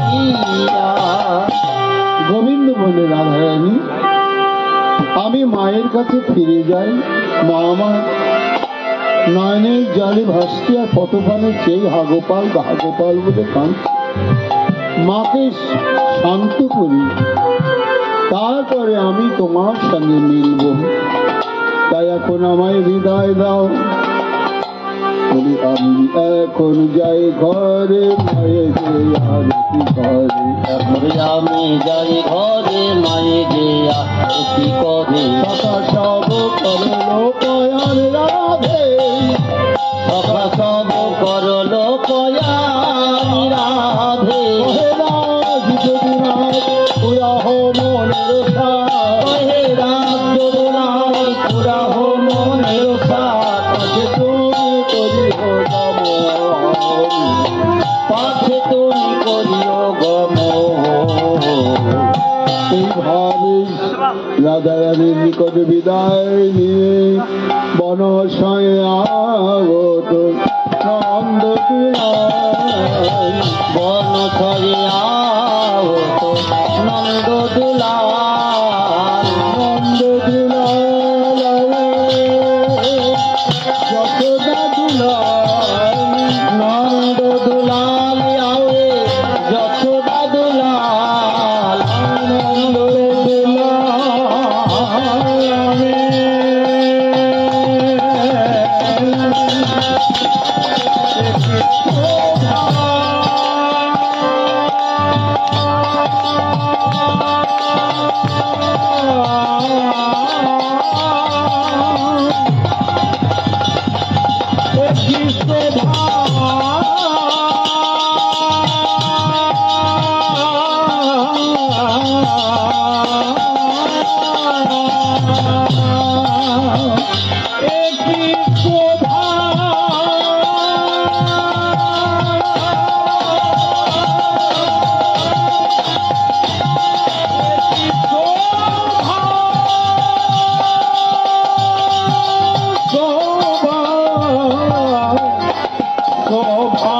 শুকাইয়া গোবিন্দ বলে রাধারানী আমি মায়ের কাছে ফিরে যাই মা আমার নয়নের জলে ভাসতে আর পতপানে চেয়ে হাগোপাল হাগোপাল বলে কাঁদছে মাকে শান্ত করি তারপরে আমি তোমার সঙ্গে মিলব তাই এখন আমায় বিদায় দাও বলি আমি এখন যাই ঘরে মায়ে যে আরতি করে তারপরে আমি যাই ঘরে মায়ে যে আরতি করে সখা সব করলো কয়ার রাধে সখা সব করলো কয়ার রাধে রাজ যদুনাথ পুরাহ মনের সাথ হে রাজ যদুনাথ পুরাহ মনের সাথ পাছে তুমি করিও গম এইভাবে রাধারানীর নিকটে বিদায় নিয়ে বনশয়ে আগত শোভা